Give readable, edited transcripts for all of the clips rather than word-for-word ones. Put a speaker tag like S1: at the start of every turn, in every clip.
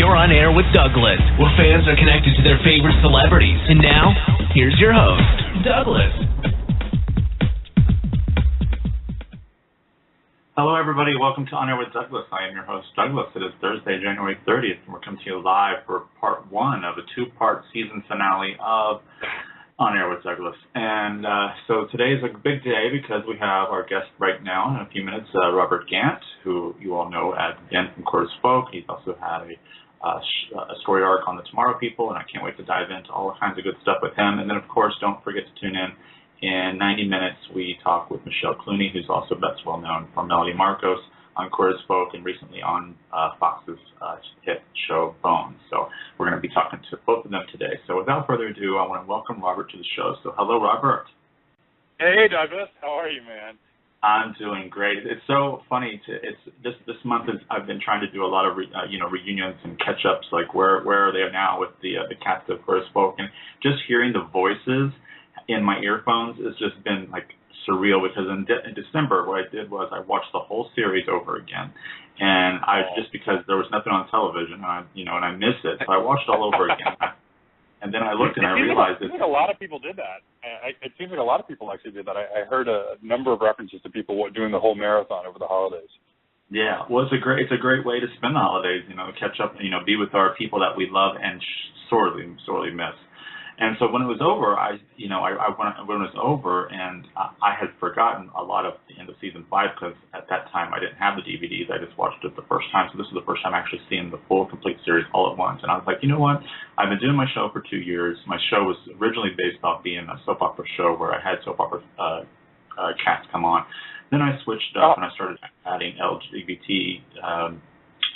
S1: You're on air with Douglas, where fans are connected to their favorite celebrities. And now, here's your host, Douglas.
S2: Hello, everybody. Welcome to On Air with Douglas. I am your host, Douglas. It is Thursday, January 30th, and we're coming to you live for part one of a two-part season finale of On Air with Douglas. And so today is a big day because we have our guest right now in a few minutes, Robert Gant, who you all know as Gant from Quarter Spoke. He's also had a story arc on the Tomorrow People, and I can't wait to dive into all kinds of good stuff with him. And then, of course, don't forget to tune in. In 90 minutes, we talk with Michelle Clooney, who's also best well-known for Melody Marcos on Quarter Spoke and recently on Fox's hit show Bones. So we're going to be talking to both of them today. So without further ado, I want to welcome Robert to the show. So hello, Robert.
S3: Hey, Douglas. How are you, man?
S2: I'm doing great. It's so funny. This month I've been trying to do a lot of reunions and catch-ups, like where are they now with the cast of Quarter Spoke, and just hearing the voices in my earphones has just been like surreal, because in December what I did was I watched the whole series over again, and just because there was nothing on television, and I missed it, so I watched it all over again. And then I looked and I realized
S3: it seems like a lot of people did that. It seems like a lot of people actually did that. I heard a number of references to people doing the whole marathon over the holidays.
S2: Yeah, well, it's a great way to spend the holidays. Catch up, be with our people that we love and sorely miss. And so when it was over, I had forgotten a lot of the end of season 5, because at that time I didn't have the DVDs. I just watched it the first time. So this is the first time actually seeing the full complete series all at once. And I was like, you know what? I've been doing my show for 2 years. My show was originally based off being a soap opera show where I had soap opera cast come on. Then I switched up and I started adding LGBT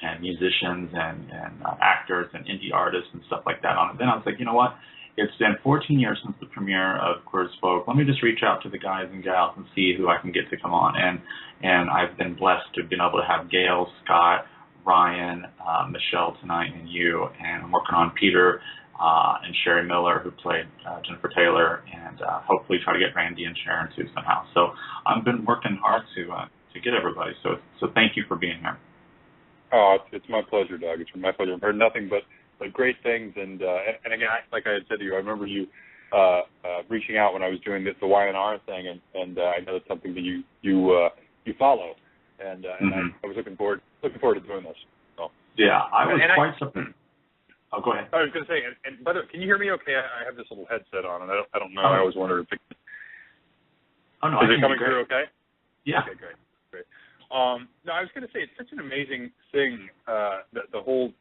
S2: and musicians and actors and indie artists and stuff like that on it. Then I was like, you know what? It's been 14 years since the premiere of Quarter Spoke. Let me just reach out to the guys and gals and see who I can get to come on. And I've been blessed to have been able to have Gail, Scott, Ryan, Michelle tonight, and you. And I'm working on Peter and Sherry Miller, who played Jennifer Taylor, and hopefully try to get Randy and Sharon too somehow. So I've been working hard to get everybody. So thank you for being here.
S3: Oh, it's my pleasure, Doug. It's my pleasure. I've heard nothing but great things, and again, like I had said to you, I remember you reaching out when I was doing the Y&R thing, and I know it's something that you follow, and I was looking forward to doing this. So.
S2: Yeah, I was quite surprised. Oh, go ahead.
S3: I was going to say, and by the way, can you hear me okay? I have this little headset on, and I don't know. I always wondered if
S2: Oh no,
S3: is it coming through okay?
S2: Yeah.
S3: Okay, great. No, I was going to say, it's such an amazing thing, the whole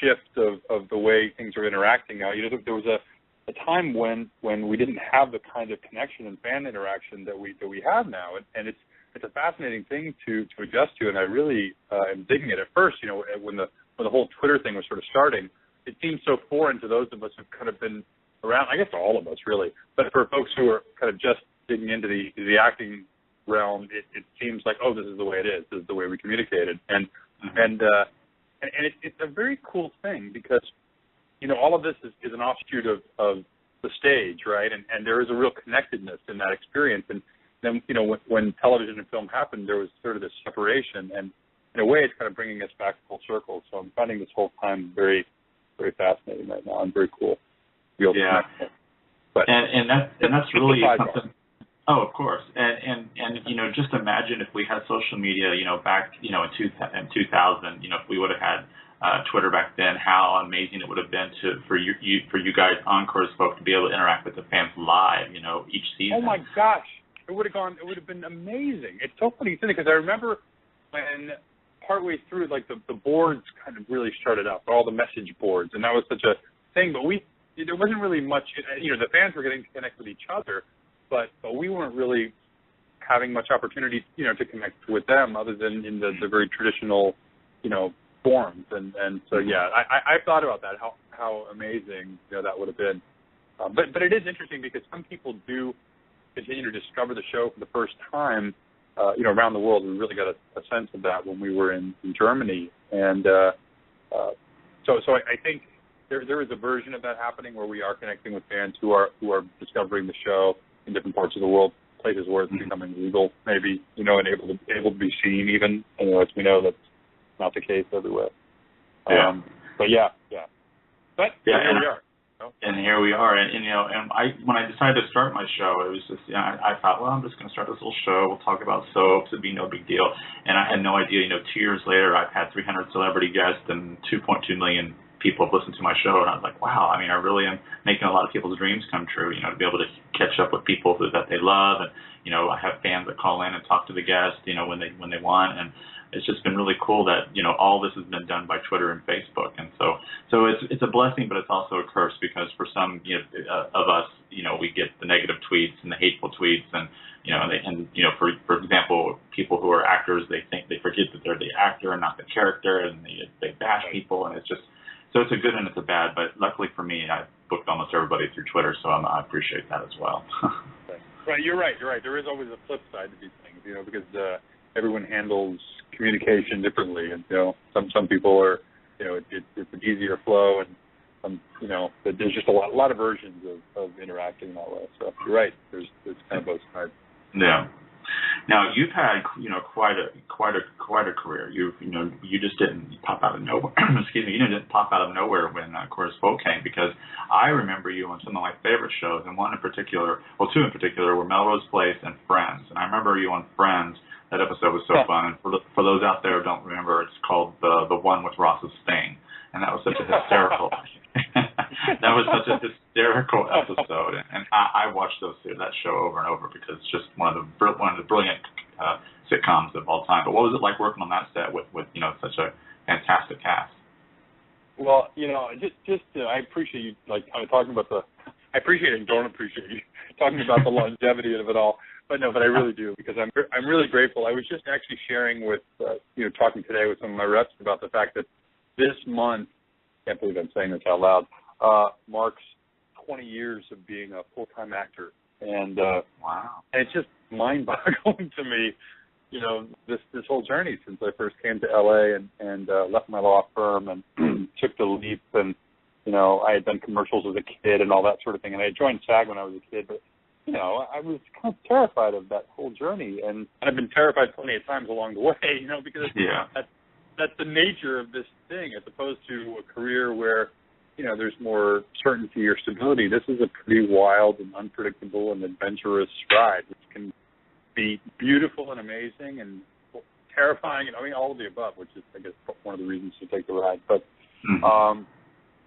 S3: shift of the way things are interacting now. There was a time when we didn't have the kind of connection and fan interaction that we have now, and it's a fascinating thing to adjust to, and I really am digging it. At first, when the whole Twitter thing was sort of starting, it seemed so foreign to those of us who've kind of been around. I guess to all of us really, but for folks who are kind of just digging into the acting realm, it seems like, oh, this is the way it is. This is the way we communicated, and it's a very cool thing, because, all of this is an offshoot of the stage, right? And there is a real connectedness in that experience. And then, when television and film happened, there was sort of this separation. And in a way, it's kind of bringing us back full circle. So I'm finding this whole time very, very fascinating right now and very cool.
S2: Yeah. But that's really something. Oh, of course, and just imagine if we had social media, back, in 2000, if we would have had Twitter back then, how amazing it would have been for you guys on Quarter Spoke to be able to interact with the fans live, each season.
S3: Oh my gosh, it would have been amazing. It's so funny because I remember when partway through, like the boards kind of really started up, all the message boards, and that was such a thing. But there wasn't really much, the fans were getting to connect with each other. But we weren't really having much opportunity, to connect with them other than in the very traditional, forms. And so, yeah, I thought about that, how amazing, that would have been. But it is interesting because some people do continue to discover the show for the first time, around the world. We really got a sense of that when we were in Germany. And so I think there is a version of that happening where we are connecting with fans who are discovering the show in different parts of the world, places where it's becoming legal, maybe, and able to be seen even. As we know, that's not the case everywhere.
S2: Yeah.
S3: But yeah. But
S2: yeah,
S3: here we are.
S2: And here we are, and when I decided to start my show, it was just, I thought, well, I'm just going to start this little show. We'll talk about soaps. It'd be no big deal. And I had no idea. 2 years later, I've had 300 celebrity guests, and 2.2 million people have listened to my show. And I was like, wow. I really am making a lot of people's dreams come true. To be able to catch up with people that they love, and I have fans that call in and talk to the guests, when they want, and it's just been really cool that all this has been done by Twitter and Facebook, and so it's a blessing, but it's also a curse, because for some of us, we get the negative tweets and the hateful tweets, and for example, people who are actors, they forget that they're the actor and not the character, and they bash people, and it's just so it's a good and it's a bad. But luckily for me, I booked almost everybody through Twitter, so I appreciate that as well.
S3: Right, you're right. There is always a flip side to these things, because everyone handles communication differently, and some people are, it's an easier flow, and there's just a lot of versions of interacting that way. So you're right. There's kind of both sides. Yeah.
S2: Now you've had quite a career. You just didn't pop out of nowhere. Excuse me. You didn't pop out of nowhere when Chorus Folk came, because I remember you on some of my favorite shows, and two in particular were Melrose Place and Friends. And I remember you on Friends. That episode was so fun, and for those out there who don't remember, it's called the one with Ross's Sting, and that was such a hysterical episode, and I watched that show over and over, because it's just one of the brilliant sitcoms of all time. But what was it like working on that set with such a fantastic cast?
S3: Well, I appreciate you kind of talking about I appreciate it and don't appreciate you talking about the longevity of it all. But I really do, because I'm really grateful. I was just actually sharing with, talking today with some of my reps about the fact that this month, I can't believe I'm saying this out loud, marks 20 years of being a full-time actor. And
S2: wow.
S3: And it's just mind-boggling to me, this whole journey since I first came to LA and left my law firm and took the leap. And, I had done commercials as a kid and all that sort of thing. And I joined SAG when I was a kid, but I was kind of terrified of that whole journey, and I've been terrified plenty of times along the way, because that's the nature of this thing, as opposed to a career where, there's more certainty or stability. This is a pretty wild and unpredictable and adventurous ride, which can be beautiful and amazing and terrifying, and all of the above, which is, I guess, one of the reasons to take the ride. But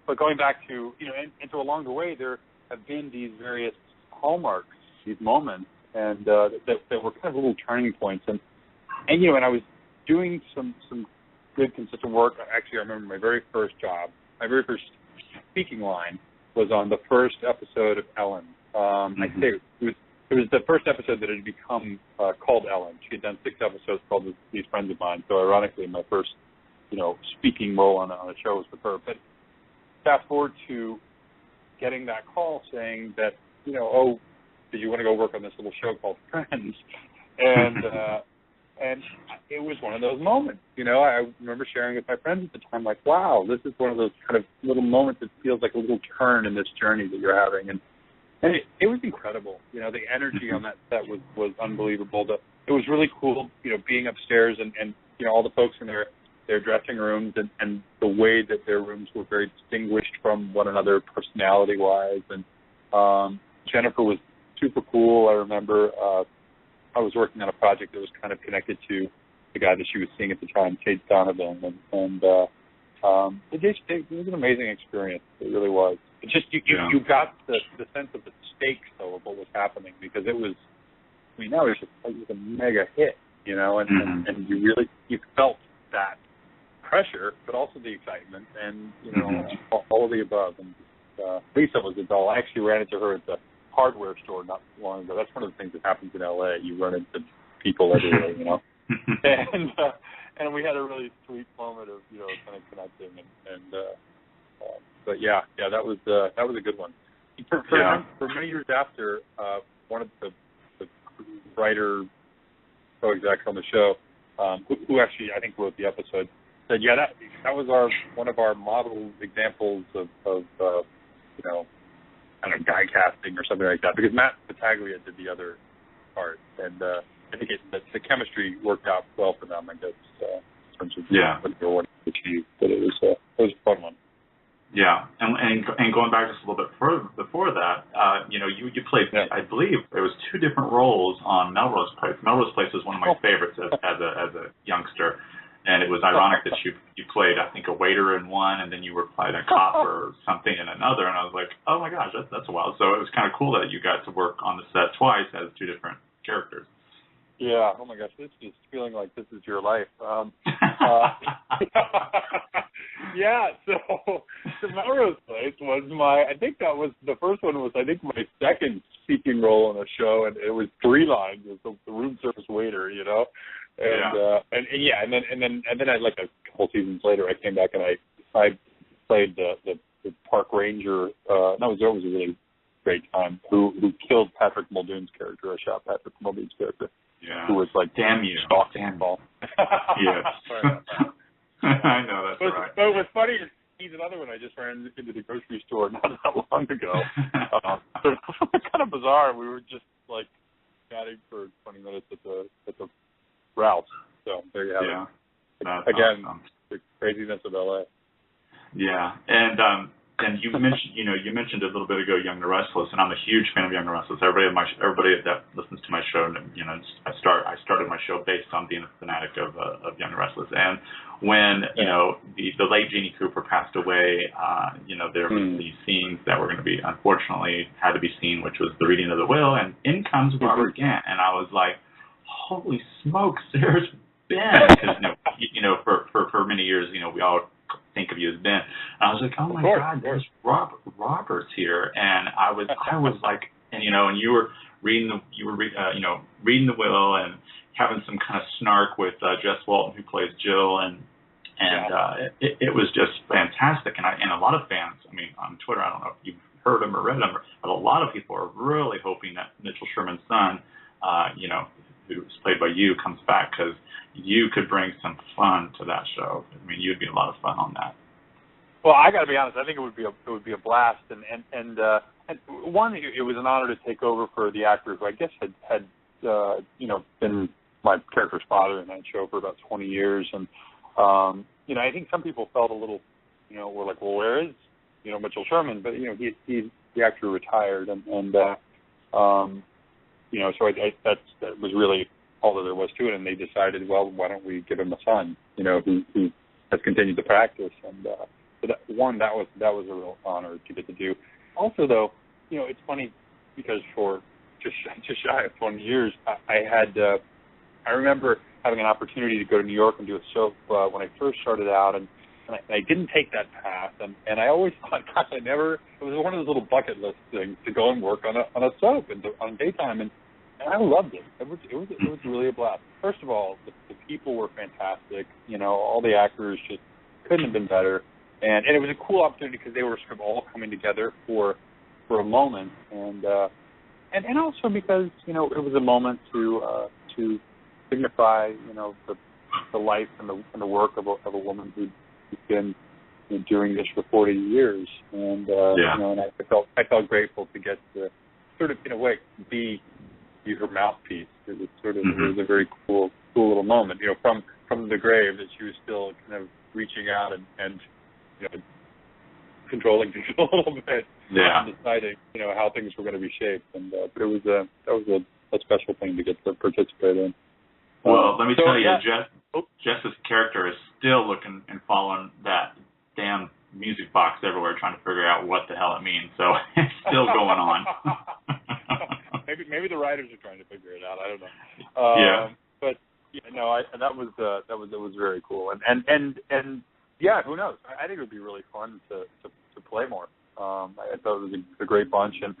S3: but going back to, and so along the way, there have been these various hallmarks, these moments, and that were kind of little turning points, and I was doing some good consistent work. Actually, I remember my very first job, my very first speaking line was on the first episode of Ellen. I say it was the first episode that had become called Ellen. She had done 6 episodes called These Friends of Mine. So ironically, my first speaking role on a show was with her. But fast forward to getting that call saying that, did you want to go work on this little show called Friends? And it was one of those moments. I remember sharing with my friends at the time, like, wow, this is one of those kind of little moments that feels like a little turn in this journey that you're having. And it was incredible. The energy on that set was unbelievable. It was really cool, being upstairs and all the folks in their dressing rooms and the way that their rooms were very distinguished from one another personality-wise. And Jennifer was super cool. I remember I was working on a project that was kind of connected to the guy that she was seeing at the time, Kate Donovan, and it was an amazing experience. It really was. It just you got the sense of the stakes though of what was happening, because it was, that was just it was a mega hit, and you felt that pressure, but also the excitement, and all of the above. And Lisa was a doll. I actually ran into her at the hardware store not long ago. That's one of the things that happens in LA. You run into people everywhere, and we had a really sweet moment of kind of connecting, but that was a good one. For many years after, one of the writer co-execs on the show, who actually I think wrote the episode, said, that was one of our model examples of kind of guy casting or something like that, because Matt Battaglia did the other part, and I think the chemistry worked out well for them, I guess, in terms of what they wanted to achieve. But it was a fun one.
S2: I believe there was 2 different roles on Melrose Place. Melrose Place was one of my favorites as a youngster, and it was ironic that you played, I think, a waiter in one, and then you were playing a cop or something in another, and I was like, oh my gosh, that's a while. So it was kind of cool that you got to work on the set twice as 2 different characters.
S3: Yeah. Oh my gosh, this is feeling like this is your life. Yeah. So the Melrose Place was I think that was the first one. Was I think my second speaking role in a show, and it was 3 lines as the room service waiter, you know. And then I like a couple seasons later, I came back and I played the park ranger. That was a really great time. Who killed Patrick Muldoon's character? I shot Patrick Muldoon's character.
S2: Yeah.
S3: Who was like,
S2: damn you,
S3: handball.
S2: Yes. I know, that's right.
S3: But what's funny is he's another one I just ran into the grocery store not that long ago. So it was kind of bizarre. We were just like chatting for 20 minutes at the Ralph's. So there you have it. Again, awesome. The craziness of LA.
S2: Yeah, and you mentioned a little bit ago Young and the Restless, and I'm a huge fan of Young and the Restless. Everybody that listens to my show, I started my show based on being a fanatic of Young and the Restless. And when the late Jeannie Cooper passed away, there was these scenes that were going to be, unfortunately, had to be seen, which was the reading of the will, and in comes Robert Gant, and I was like, holy smokes, there's Ben, because for many years, we all think of you as Ben. And I was like, oh my God, there's Robert's here, and I was like, and you were reading the will and having some kind of snark with Jess Walton, who plays Jill, and it was just fantastic. And a lot of fans, on Twitter, I don't know if you've heard them or read them, but a lot of people are really hoping that Mitchell Sherman's son, who's played by you, comes back, because you could bring some fun to that show. You'd be a lot of fun on that.
S3: Well, I got to be honest. I think it would be a blast, and one, it was an honor to take over for the actor who I guess had been my character's father in that show for about 20 years, and I think some people felt a little, were like, well, where is Mitchell Sherman? But he the actor retired, and so that was really all that there was to it, and they decided, well, why don't we give him a son, who has continued to practice, and so that was a real honor to get to do. Also, though, it's funny because for just shy of 20 years, I remember having an opportunity to go to New York and do a soap when I first started out, and I didn't take that path, and I always thought, gosh, it was one of those little bucket list things to go and work on a soap and on daytime, and I loved it. It was really a blast. First of all, the people were fantastic. All the actors just couldn't have been better, and it was a cool opportunity because they were sort of all coming together for a moment, and also because it was a moment to signify the life and the work of a woman who's been doing this for 40 years, and and I felt grateful to get to sort of in a way be her mouthpiece. It was sort of it was a very cool little moment, from the grave, that she was still kind of reaching out and controlling things a little bit, and deciding how things were going to be shaped, and but that was a special thing to get to participate in.
S2: Well, let me tell you, Jess's character is still looking and following that damn music box everywhere, trying to figure out what the hell it means. So it's still going on.
S3: Maybe the writers are trying to figure it out. I don't know. But that was very cool. And who knows? I think it would be really fun to play more. I thought it was a great bunch, and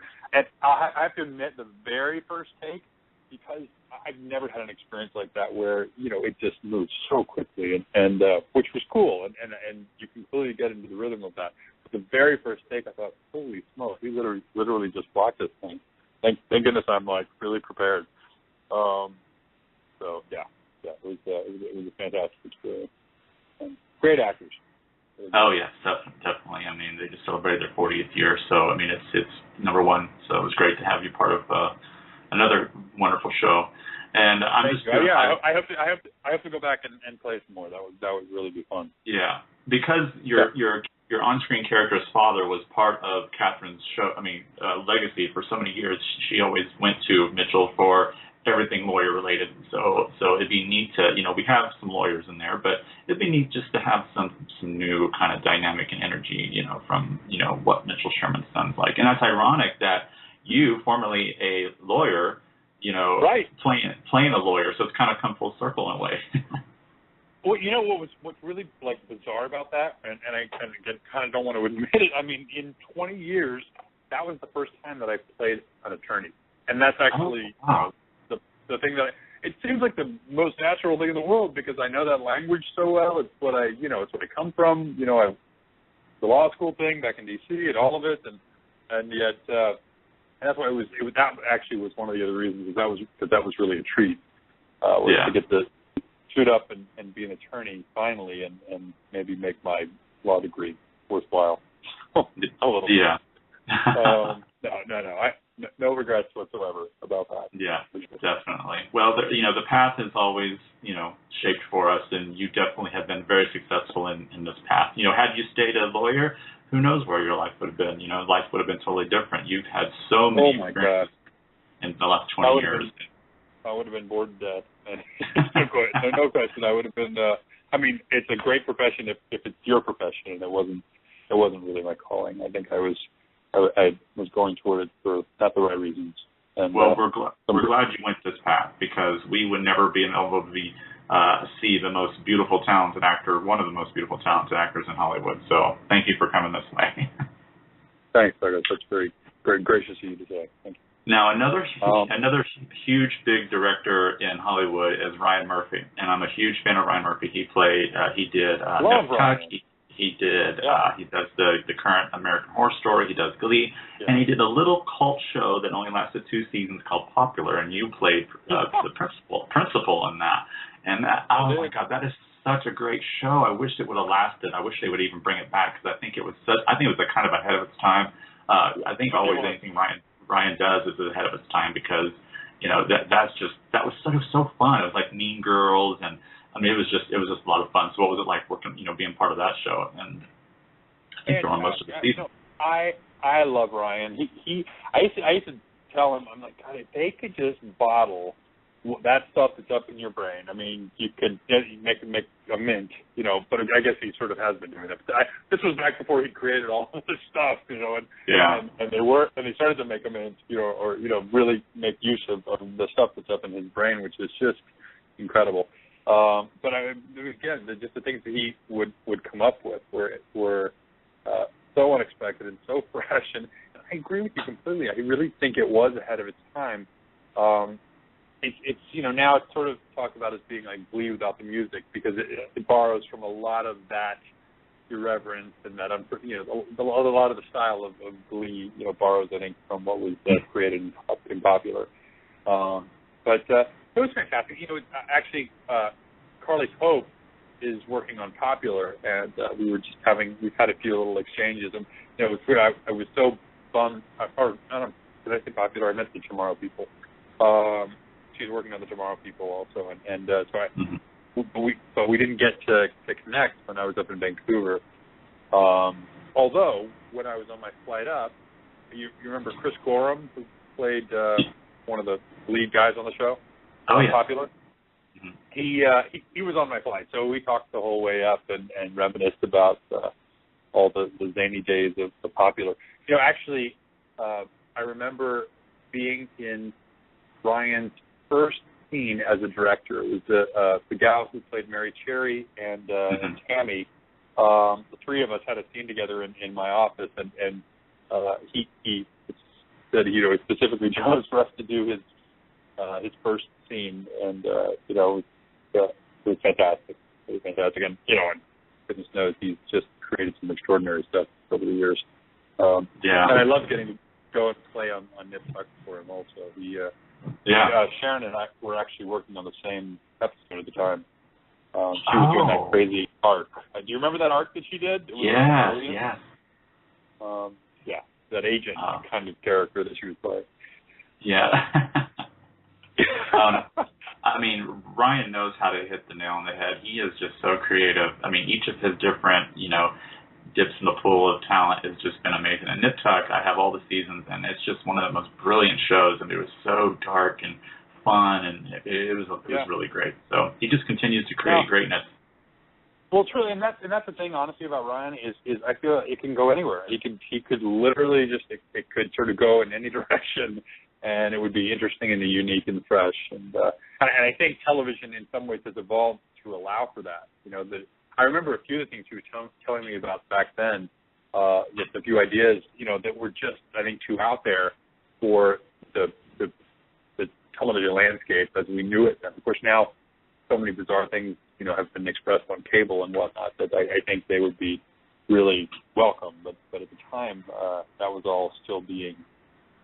S3: I have to admit, the very first take, because I've never had an experience like that where it just moves so quickly, and which was cool, and you can clearly get into the rhythm of that. But the very first take, I thought, holy smoke, he literally just blocked this thing. Thank goodness I'm really prepared. So it was a fantastic experience. And great actors.
S2: Oh yeah, definitely. They just celebrated their 40th year, so it's number one. So it was great to have you part of another wonderful show. And I'm just
S3: I have to go back and play some more. That would really be fun.
S2: Yeah, because you're your on-screen character's father was part of Catherine's legacy for so many years. She always went to Mitchell for everything lawyer related. So it'd be neat to, we have some lawyers in there, but it'd be neat just to have some new kind of dynamic and energy, from, what Mitchell Sherman sounds like. And that's ironic that you, formerly a lawyer,
S3: right,
S2: playing a lawyer. So it's kind of come full circle in a way.
S3: Well, what's really bizarre about that, and I kind of don't want to admit it. I mean, in 20 years, that was the first time that I played an attorney, and that's actually the thing that it seems like the most natural thing in the world because I know that language so well. It's what I come from. I the law school thing back in D.C. and all of it, and yet that's why it was that actually was one of the other reasons is that was really a treat. To get to suit up and be an attorney finally and maybe make my law degree worthwhile. A little bit.
S2: Yeah.
S3: No regrets whatsoever about that.
S2: Yeah, definitely. Well, the path is always, shaped for us, and you definitely have been very successful in this path. Had you stayed a lawyer, who knows where your life would have been? Life would have been totally different. You've had so many experiences in the last 20 years.
S3: I would have been bored to death. No question. I would have been. It's a great profession if it's your profession, and it wasn't really my calling. I think I was going toward it for not the right reasons. And,
S2: we're glad you went this path because we would never be able to see the most beautiful, talented actor, one of the most beautiful, talented actors in Hollywood. So thank you for coming this way.
S3: Thanks, Douglas. That's very, very gracious of you to say. Thank you.
S2: Now, another huge, big director in Hollywood is Ryan Murphy, and I'm a huge fan of Ryan Murphy. He did he does the current American Horror Story, he does Glee, and he did a little cult show that only lasted 2 seasons called Popular, and you played the principal in that. And that, oh my God, that is such a great show. I wish it would have lasted. I wish they would even bring it back because I think it was kind of ahead of its time. I think always anything Ryan does is ahead of its time because that was so fun. It was like Mean Girls, and it was just a lot of fun. So what was it like working, being part of that show and on most of the season?
S3: I love Ryan. I used to tell him, I'm like, God, if they could just bottle that stuff that's up in your brain. I mean, you could make a mint, but I guess he sort of has been doing that. But this was back before he created all this stuff, and they started to make a mint, or really make use of the stuff that's up in his brain, which is just incredible. But again, just the things that he would come up with were so unexpected and so fresh. And I agree with you completely. I really think it was ahead of its time. It's now it's sort of talked about as being like Glee without the music because it borrows from a lot of that irreverence and that a lot of the style of Glee borrows I think from what was created in Popular. But it was fantastic. Actually, Carly Pope is working on Popular, and we've had a few little exchanges, and it was weird. I was so bummed. Did I say Popular? I meant the Tomorrow People. She's working on the Tomorrow People also, but we didn't get to connect when I was up in Vancouver. Although when I was on my flight up, you remember Chris Gorham, who played one of the lead guys on the show?
S2: Oh, yeah.
S3: Popular.
S2: Mm-hmm.
S3: He was on my flight, so we talked the whole way up and reminisced about all the zany days of the Popular. Actually, I remember being in Ryan's first scene as a director. It was the gal who played Mary Cherry and Tammy. The three of us had a scene together in my office, and he said specifically chose for us to do his first scene, and it was fantastic. It was fantastic, and goodness knows he's just created some extraordinary stuff over the years. And I love getting to go and play on Nip Tuck for him also. Sharon and I were actually working on the same episode at the time. She was doing that crazy arc. Do you remember that arc that she did?
S2: Yes.
S3: That agent kind of character that she was playing.
S2: Yeah. Ryan knows how to hit the nail on the head. He is just so creative. Each of his different, dips in the pool of talent has just been amazing. And Nip Tuck, I have all the seasons, and it's just one of the most brilliant shows. And it was so dark and fun, and it was really great. So he just continues to create greatness.
S3: Well, truly, and that's the thing, honestly, about Ryan is I feel it can go anywhere. He could literally just it could sort of go in any direction, and it would be interesting and unique and fresh. And I think television in some ways has evolved to allow for that. You know, I remember a few of the things he was telling me about back then. Just a few ideas, you know, that were just I think too out there for the television landscape as we knew it. And of course, now so many bizarre things, you know, have been expressed on cable and whatnot that I think they would be really welcome. But at the time, that was all still being,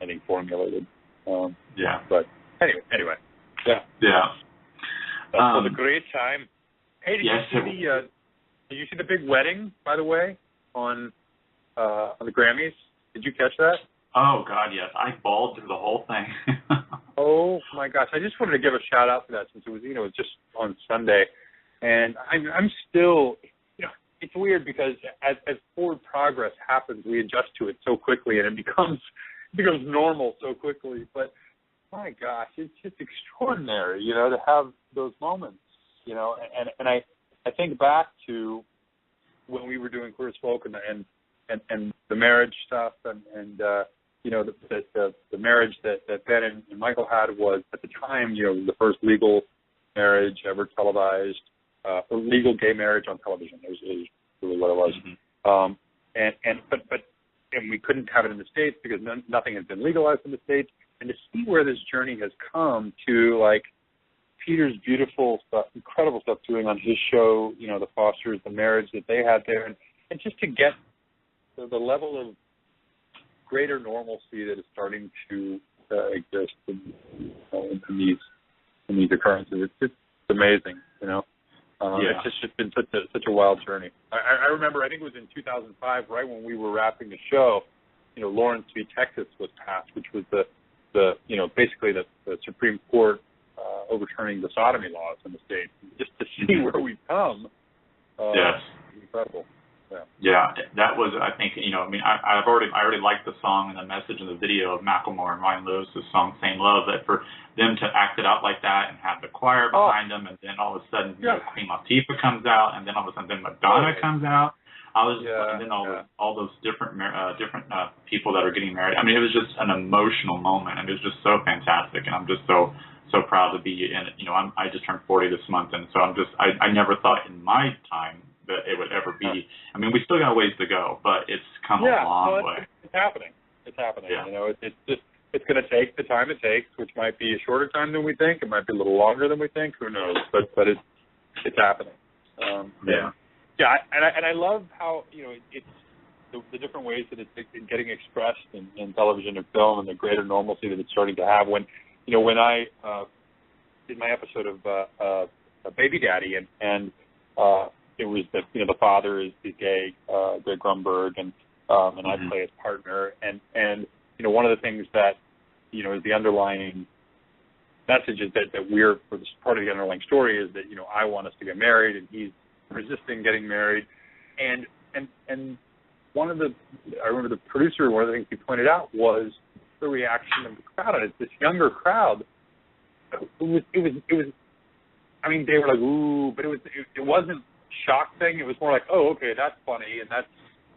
S3: I think, formulated. But anyway. Yeah. That was a great time. Hey, did you see the big wedding, by the way, on the Grammys? Did you catch that?
S2: Oh, God, yes. I bawled through the whole thing.
S3: Oh, my gosh. I just wanted to give a shout-out to that since it was, you know, just on Sunday. And I'm still, you know, it's weird because as forward progress happens, we adjust to it so quickly, and it becomes normal so quickly. But, my gosh, it's just extraordinary, you know, to have those moments, you know. And I think back to when we were doing Queer as Folk and the marriage stuff and you know, the marriage that Ben and Michael had was, at the time, you know, the first legal marriage ever televised, or legal gay marriage on television is really what it was. Mm-hmm. But we couldn't have it in the States because nothing has been legalized in the States. And to see where this journey has come to, like, Peter's beautiful stuff, incredible stuff doing on his show, you know, the Fosters, the marriage that they had there, and just to get the level of greater normalcy that is starting to exist in these occurrences. It's just amazing, you know. It's just been such a wild journey. I remember, I think it was in 2005, right when we were wrapping the show, you know, Lawrence v. Texas was passed, which was the you know, basically the Supreme Court overturning the sodomy laws in the state. Just to see where we've come, incredible.
S2: Yeah, that was, I think, you know, I mean, I already liked the song and the message and the video of Macklemore and Ryan Lewis's song "Same Love." That for them to act it out like that and have the choir behind them, and then all of a sudden, you know, Queen Latifah comes out, and then all of a sudden, Madonna comes out. And then all those different people that are getting married. I mean, it was just an emotional moment, and it was just so fantastic, and I'm just so proud to be in it. You know, I just turned 40 this month, and so I never thought in my time that it would ever be. I mean, we still got a ways to go, but it's come a long way.
S3: It's happening.
S2: Yeah.
S3: You know, it's going to take the time it takes, which might be a shorter time than we think. It might be a little longer than we think. Who knows? But it's happening. Yeah, and I love how, you know, it's the different ways that it's getting expressed in television and film, and the greater normalcy that it's starting to have. When, you know, when I did my episode of Baby Daddy, and it was the father is gay, Greg Grunberg, and I play his partner, and you know, one of the things that, you know, is the underlying message is that we're, for this part of the underlying story is that, you know, I want us to get married, and he's resisting getting married, and I remember the producer, one of the things he pointed out was the reaction of the crowd, and it's this younger crowd. It was. I mean, they were like, ooh, but it wasn't shock thing. It was more like, oh, okay, that's funny, and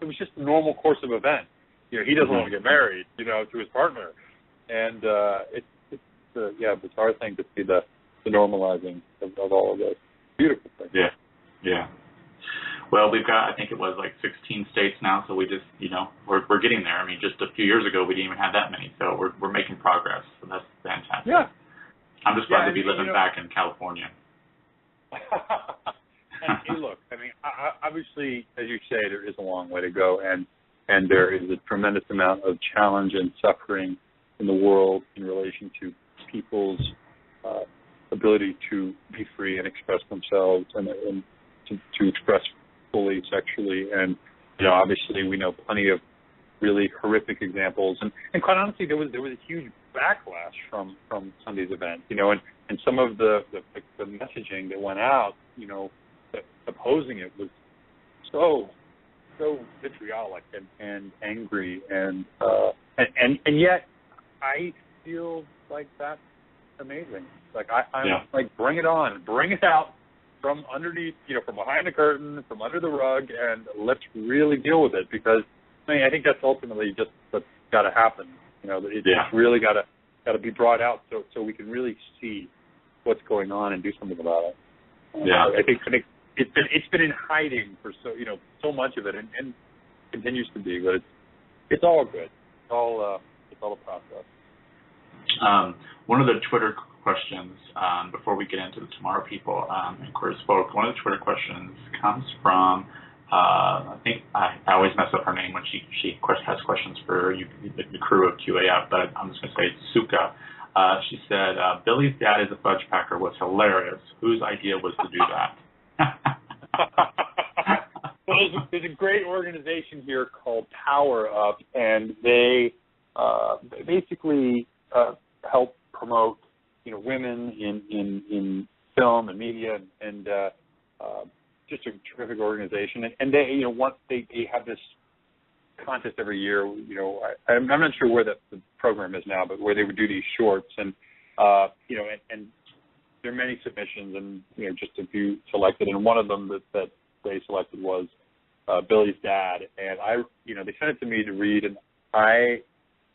S3: it was just a normal course of events. You know, he doesn't want to get married, you know, to his partner, and it's a bizarre thing to see the normalizing of all of this. Beautiful thing.
S2: Yeah. Well, we've got, I think it was like 16 states now, so we just, you know, we're getting there. I mean, just a few years ago, we didn't even have that many, so we're making progress, so that's fantastic.
S3: Yeah.
S2: I'm just glad to be living back in California.
S3: And hey, look, I mean, obviously, as you say, there is a long way to go, and there is a tremendous amount of challenge and suffering in the world in relation to people's ability to be free and express themselves and to express fully sexually. And, you know, obviously we know plenty of really horrific examples. And quite honestly, there was a huge backlash from Sunday's event, you know, and some of the messaging that went out, you know, opposing it was so so vitriolic and angry, and yet I feel like that's amazing. Like I'm like, bring it on, bring it out from underneath, from behind the curtain, from under the rug, and let's really deal with it, because I think that's ultimately just what's got to happen. It's really got to be brought out so we can really see what's going on and do something about it. I think it's been in hiding for so much of it, and continues to be, but it's all good. It's all a process.
S2: One of the Twitter questions, before we get into the Tomorrow People and Queer Spoke, one of the Twitter questions comes from, I think I always mess up her name when she has questions for you, the crew of QAF, but I'm just going to say Suka. She said, Billy's dad is a fudge packer was hilarious. Whose idea was to do that?
S3: Well, there's a great organization here called Power Up, and they basically help promote women in film and media, and just a terrific organization. And they they have this contest every year. I'm not sure where the program is now, but where they would do these shorts, and and there are many submissions, and just a few selected, and one of them that they selected was Billy's dad, and they sent it to me to read, and I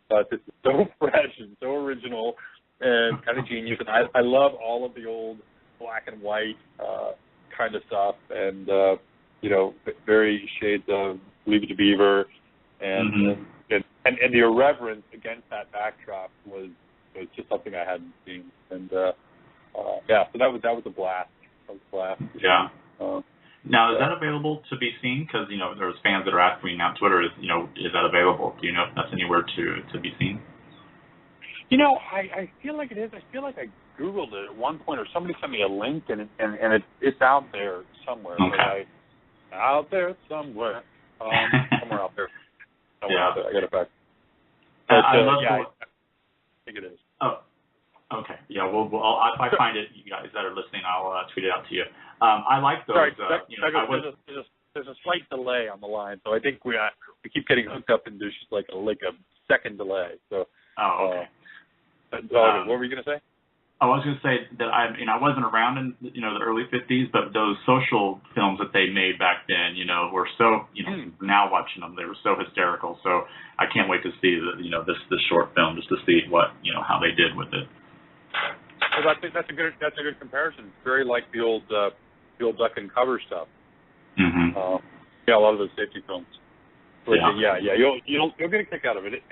S3: thought this is so fresh and so original and kind of genius, and I love all of the old black and white kind of stuff, and very shades of Leave It to Beaver, and the irreverence against that backdrop was just something I hadn't seen, and so that was a blast.
S2: Yeah. Now, is that available to be seen? Because there's fans that are asking me now on Twitter, is that available? Do you know if that's anywhere to be seen?
S3: I feel like it is. I feel like I Googled it at one point, or somebody sent me a link, and it's out there somewhere.
S2: Okay.
S3: Out there somewhere. Somewhere out there. Out there. I got it back. But, I think it is.
S2: Oh, okay. Yeah, well, if I find it, you guys that are listening, I'll tweet it out to you. I like those.
S3: Sorry, there's a slight delay on the line, so I think we keep getting hooked up, and there's just like a second delay. So.
S2: Oh, okay.
S3: What were you going to say?
S2: I was going to say that I wasn't around in the early 50s, but those social films that they made back then, were so now watching them, they were so hysterical. So I can't wait to see this short film, just to see what how they did with it.
S3: Well, that's a good comparison. It's very like the old duck and cover stuff.
S2: Mm-hmm.
S3: A lot of those safety films. But you'll get a kick out of it.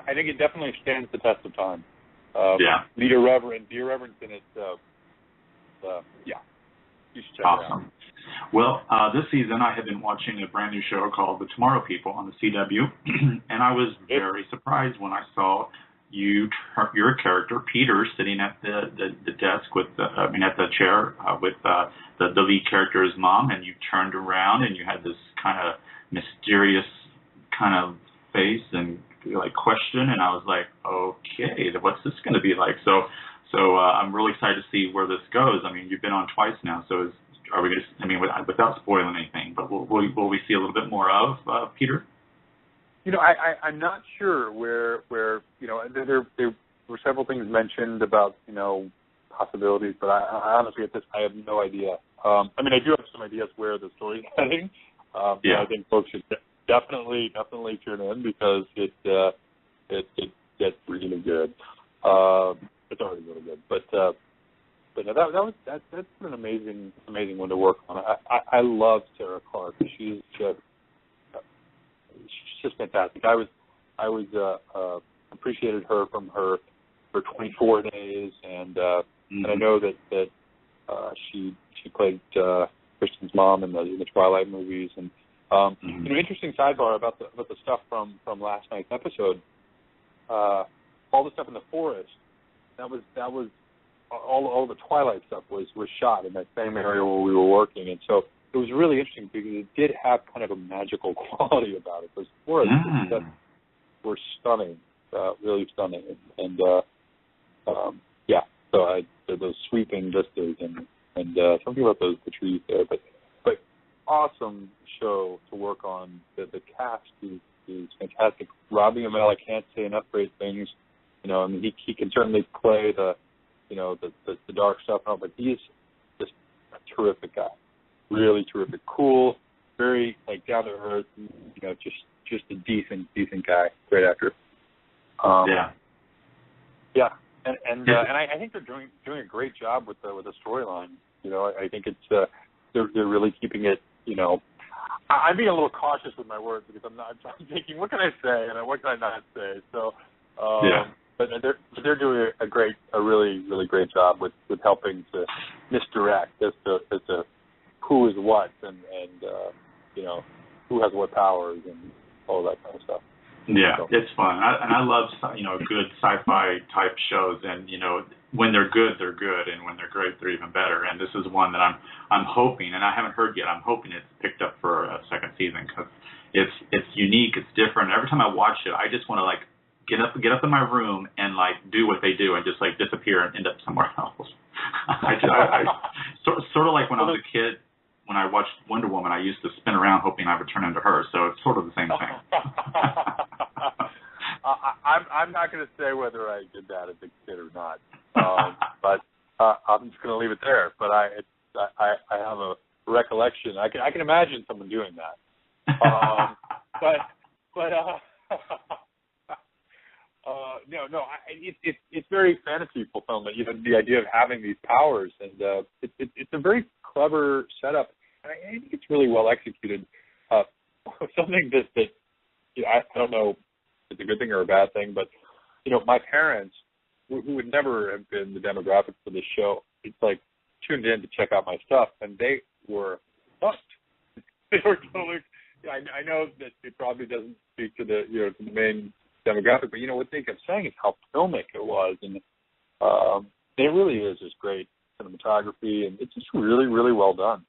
S3: I think it definitely stands the test of time. The irreverence in it. You should check it out.
S2: Well, this season I have been watching a brand new show called The Tomorrow People on the CW, and I was very surprised when I saw your character Peter sitting at the desk at the chair with the lead character's mom, and you turned around and you had this kind of mysterious kind of face and question, and I was like, okay, what's this going to be like? So I'm really excited to see where this goes. I mean, you've been on twice now, so are we going to? Without spoiling anything, but will we see a little bit more of Peter?
S3: I'm not sure where there were several things mentioned about possibilities, but I honestly at this I have no idea. I do have some ideas where the story's heading. I think folks should definitely tune in, because it gets really good. It's already really good, but that's been an amazing one to work on. I love Sarah Clark. She's just fantastic. I was appreciated her from her 24 days, and I know that she played Kristen's mom in the Twilight movies, and interesting sidebar about the stuff from last night's episode. All the stuff in the forest, that was all the Twilight stuff was shot in that same area where we were working, and so it was really interesting because it did have kind of a magical quality about it. Those forests were stunning, really stunning, and so those sweeping vistas and something about the trees there, but awesome show to work on. The cast is fantastic. Robbie Amell, I can't say enough great things. I mean, he can certainly play the dark stuff and all, but he's just a terrific guy. Really terrific. Cool, very down to earth. Just a decent guy. Great actor. Yeah, and I think they're doing a great job with the storyline. I think it's they're really keeping it. I'm being a little cautious with my words because I'm thinking, what can I say and what can I not say? So, but they're doing a really great job with helping to misdirect as to who is what and who has what powers and all that kind of stuff.
S2: Yeah, it's fun, I love good sci-fi type shows, and when they're good, and when they're great, they're even better. And this is one that I'm hoping, and I haven't heard yet. I'm hoping it's picked up for a second season because it's unique, it's different. Every time I watch it, I just want to get up in my room and do what they do and just disappear and end up somewhere else. I sort of like when I was a kid. When I watched Wonder Woman, I used to spin around hoping I would turn into her. So it's sort of the same thing.
S3: I'm not going to say whether I did that as a kid or not, but I'm just going to leave it there. But I have a recollection. I can imagine someone doing that. It's very fantasy fulfillment. The idea of having these powers, and it's a very clever setup. I think it's really well executed. Something that I don't know if it's a good thing or a bad thing, but my parents, who would never have been the demographic for this show, it's tuned in to check out my stuff, and they were hooked. They were totally. I know that it probably doesn't speak to the to the main demographic, but what they kept saying is how filmic it was, and it really is just great cinematography, and it's just really, really well done.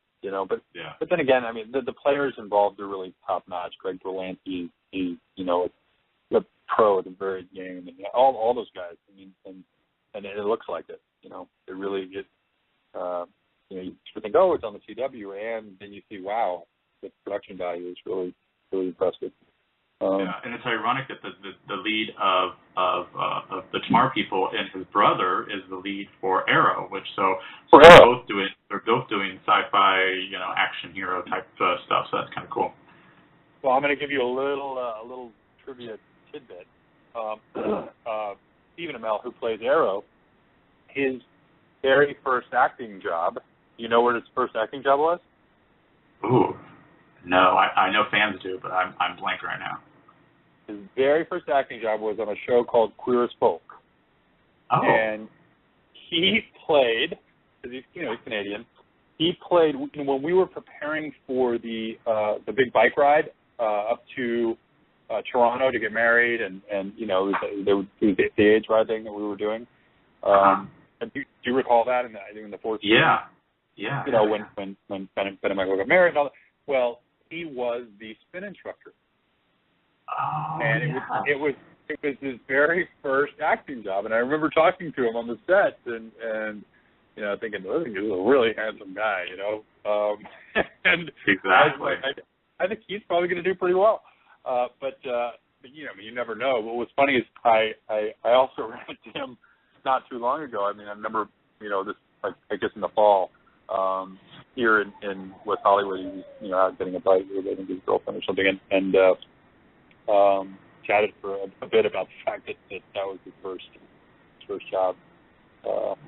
S3: But then again, I mean, the players involved are really top notch. Greg Berlanti, he's a pro at the very game, and all those guys. I mean, and it looks like it. It really you think, oh, it's on the CW, and then you see, wow, the production value is really, really impressive.
S2: And it's ironic that the lead of the Tomorrow People and his brother is the lead for Arrow, which they're both doing sci-fi, action hero type stuff. So that's kind of cool.
S3: Well, I'm going to give you a little trivia tidbit. Stephen Amell, who plays Arrow, his very first acting job. You know where his first acting job was?
S2: Ooh, no, I know fans do, but I'm blank right now.
S3: His very first acting job was on a show called Queer as Folk.
S2: Oh.
S3: And he played, because he's Canadian, he played, when we were preparing for the big bike ride up to Toronto to get married, and it was the age ride thing that we were doing. Do you recall that in the fourth season?
S2: Yeah.
S3: When Ben and Michael got married and all that. Well, he was the spin instructor.
S2: Oh,
S3: and it was his very first acting job, and I remember talking to him on the set, and thinking, this is a really handsome guy, and
S2: exactly.
S3: I think he's probably going to do pretty well, but you never know. What was funny is I also ran into him not too long ago. I mean, I remember this, I guess in the fall, here in West Hollywood, he was out getting a bite with I think his girlfriend or something, and chatted for a bit about the fact that was his first job.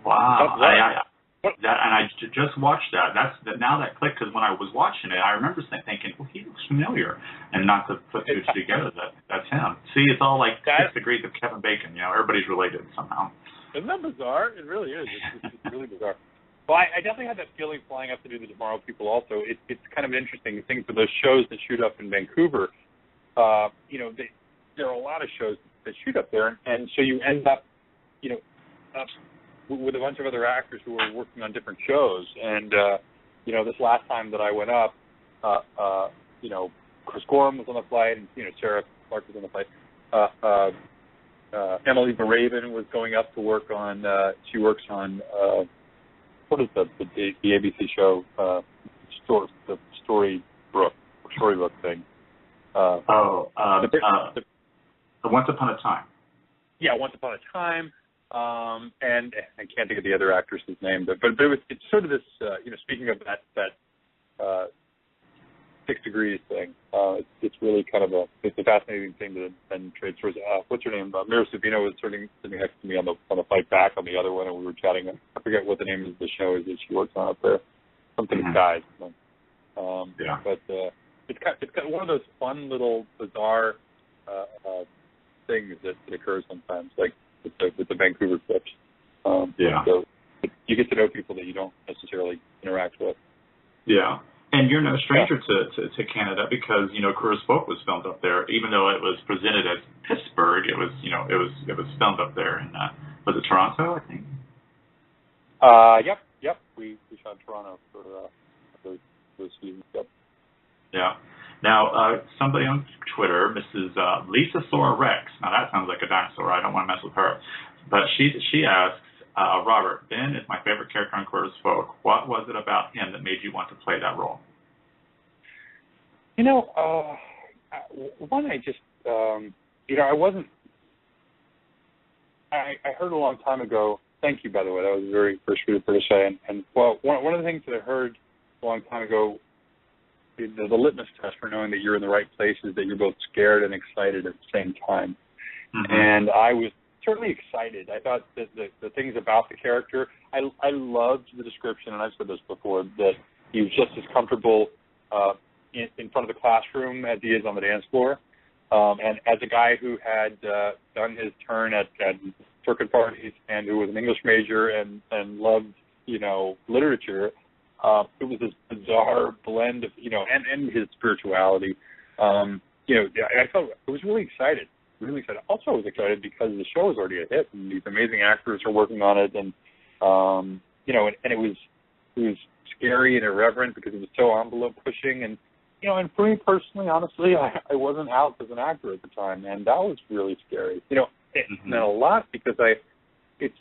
S2: Wow! I just watched that. Now that clicked, because when I was watching it, I remember thinking, well, he looks familiar, and not to put two together that's him. See, it's all like 6 degrees of Kevin Bacon. Everybody's related somehow.
S3: Isn't that bizarre? It really is. It's really bizarre. Well, I definitely had that feeling flying up to do the Tomorrow People. Also, it's kind of an interesting thing for those shows that shoot up in Vancouver. There are a lot of shows that shoot up there, and so you end up, with a bunch of other actors who are working on different shows. And this last time that I went up, Chris Gorham was on the flight, and Sarah Clark was on the flight. Emily Baraban was going up to work on. She works on what is the ABC show? storybook thing.
S2: Once Upon a Time.
S3: Yeah, Once Upon a Time. And I can't think of the other actress's name, but it's sort of this, speaking of that 6 Degrees thing, it's really kind of it's a fascinating thing to then trade stories. What's her name? Mira Sorvino was sitting next to me on the flight back on the other one, and we were chatting. I forget what the name of the show is that she works on up there. Something Skies.
S2: Yeah.
S3: But it's got one of those fun little bizarre things that occurs sometimes, like with the Vancouver clips. So you get to know people that you don't necessarily interact with.
S2: Yeah. And you're no stranger to Canada because, Queer as Folk was filmed up there. Even though it was presented as Pittsburgh, it was filmed up there in, was it Toronto, I think?
S3: Yep. We shot in Toronto for those seasons. Yep.
S2: Yeah. Now, somebody on Twitter, Mrs. Lisa Sora Rex. Now that sounds like a dinosaur. I don't want to mess with her. But she asks, Robert, Ben is my favorite character on Queer as Folk. What was it about him that made you want to play that role?
S3: One, I just, I wasn't. I heard a long time ago. Thank you, by the way. That was very persuasive to say. And well, one of the things that I heard a long time ago, the litmus test for knowing that you're in the right place is that you're both scared and excited at the same time. Mm-hmm. And I was certainly excited. I thought that the things about the character, I loved the description, and I've said this before, that he was just as comfortable in front of the classroom as he is on the dance floor. And as a guy who had done his turn at circuit parties and who was an English major and loved, literature, it was this bizarre blend of, and his spirituality. I felt I was really excited. Really excited. Also, I was excited because the show was already a hit, and these amazing actors are working on it, and and it was scary and irreverent because it was so envelope pushing, and and for me personally, honestly, I wasn't out as an actor at the time, and that was really scary. It meant a lot because it's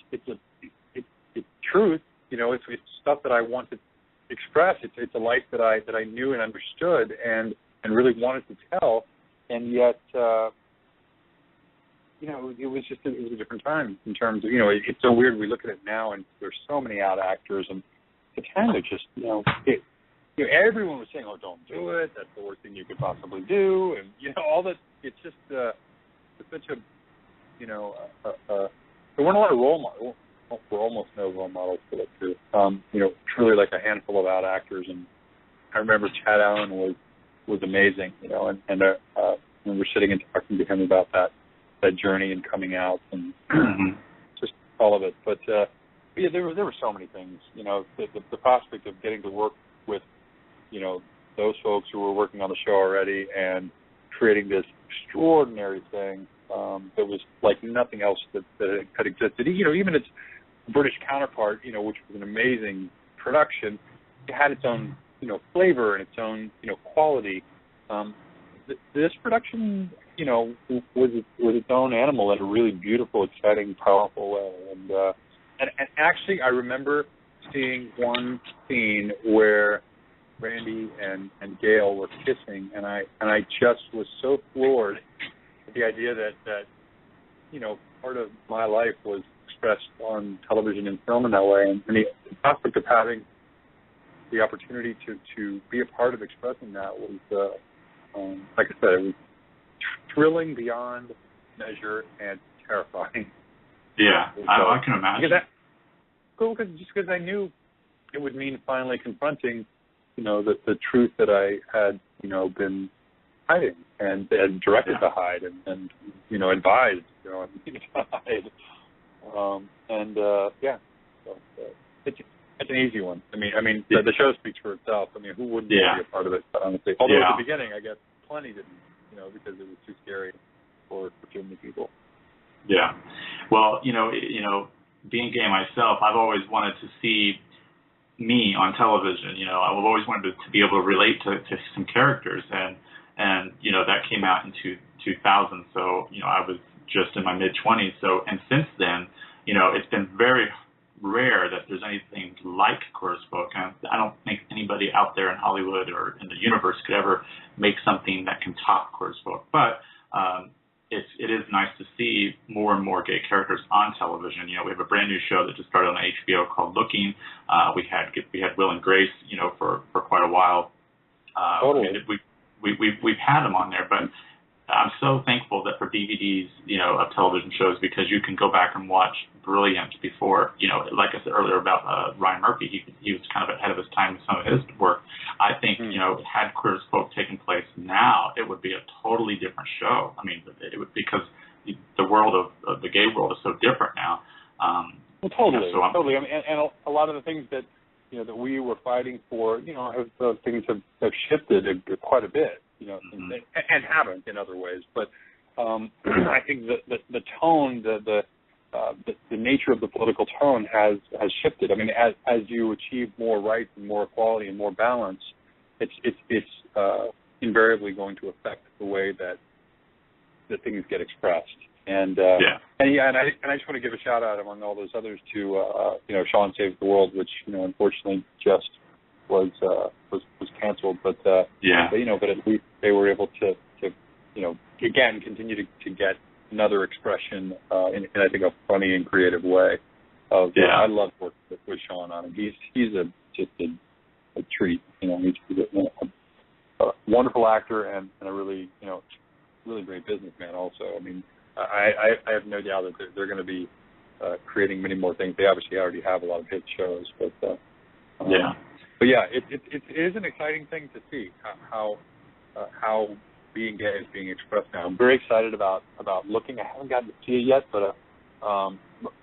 S3: truth. It's stuff that I want to express. It's a life that I knew and understood and really wanted to tell, and yet. It was a different time in terms of, it's so weird. We look at it now, and there's so many out actors, and it's kind of just, everyone was saying, "Oh, don't do it. That's the worst thing you could possibly do," and all that. It's just it's such a, there weren't a lot of role models. There were almost no role models for that too. Truly like a handful of out actors, and I remember Chad Allen was amazing, and when we're sitting and talking to him about that journey and coming out and just all of it. But there were so many things. The prospect of getting to work with those folks who were working on the show already and creating this extraordinary thing that was like nothing else that had existed. Even its British counterpart, which was an amazing production, it had its own flavor and its own quality. This production, was its own animal in a really beautiful, exciting, powerful way. And actually, I remember seeing one scene where Randy and Gail were kissing, and I just was so floored with the idea that part of my life was expressed on television and film in that way, and the prospect of having the opportunity to be a part of expressing that was, like I said, it was thrilling beyond measure and terrifying.
S2: Yeah, I can imagine.
S3: Because I knew it would mean finally confronting, the truth that I had, been hiding and directed to hide and advised, to hide. So it's an easy one. The show speaks for itself. Who wouldn't be a part of it? Honestly, although at the beginning, I guess plenty didn't. Because it was too scary for too many people.
S2: Yeah. Well, being gay myself, I've always wanted to see me on television. I've always wanted to be able to relate to some characters, and that came out in 2000. So I was just in my mid-20s. So and since then, it's been very rare that there's anything like Queer as Folk. I don't think anybody anybody out there in Hollywood or in the universe could ever make something that can top Queer as Folk. But it is nice to see more and more gay characters on television. We have a brand new show that just started on HBO called Looking. We had Will and Grace, for quite a while.
S3: Totally.
S2: We've had them on there, but I'm so thankful that for DVDs, of television shows, because you can go back and watch Brilliant before, like I said earlier about Ryan Murphy, he was kind of ahead of his time with some of his work. I think, had Queer as Folk taken place now, it would be a totally different show. I mean, it would, because the world of the gay world is so different now.
S3: Well, totally,
S2: so
S3: totally. I mean, and a lot of the things that that we were fighting for, things have shifted quite a bit, and haven't in other ways. But I think the tone, the nature of the political tone has shifted. I mean, as you achieve more rights and more equality and more balance, it's invariably going to affect the way that things get expressed. And I just want to give a shout out among all those others to Sean Saves the World, which unfortunately just was canceled. But but at least they were able to again continue to get another expression in I think a funny and creative way. I love working with Sean on him. He's just a treat. He's a wonderful actor and a really really great businessman also. I mean, I have no doubt that they're going to be creating many more things. They obviously already have a lot of hit shows, but it is an exciting thing to see how being gay is being expressed now. I'm very excited about Looking. I haven't gotten to see it yet, but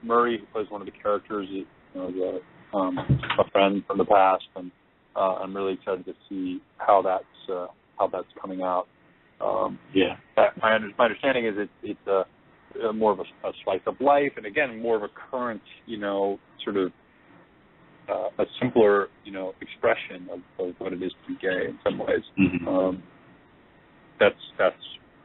S3: Murray, who plays one of the characters, is a friend from the past, and I'm really excited to see how that's coming out. My understanding is it's more of a slice of life, and again, more of a current, sort of a simpler, expression of what it is to be gay in some ways. Mm-hmm. That's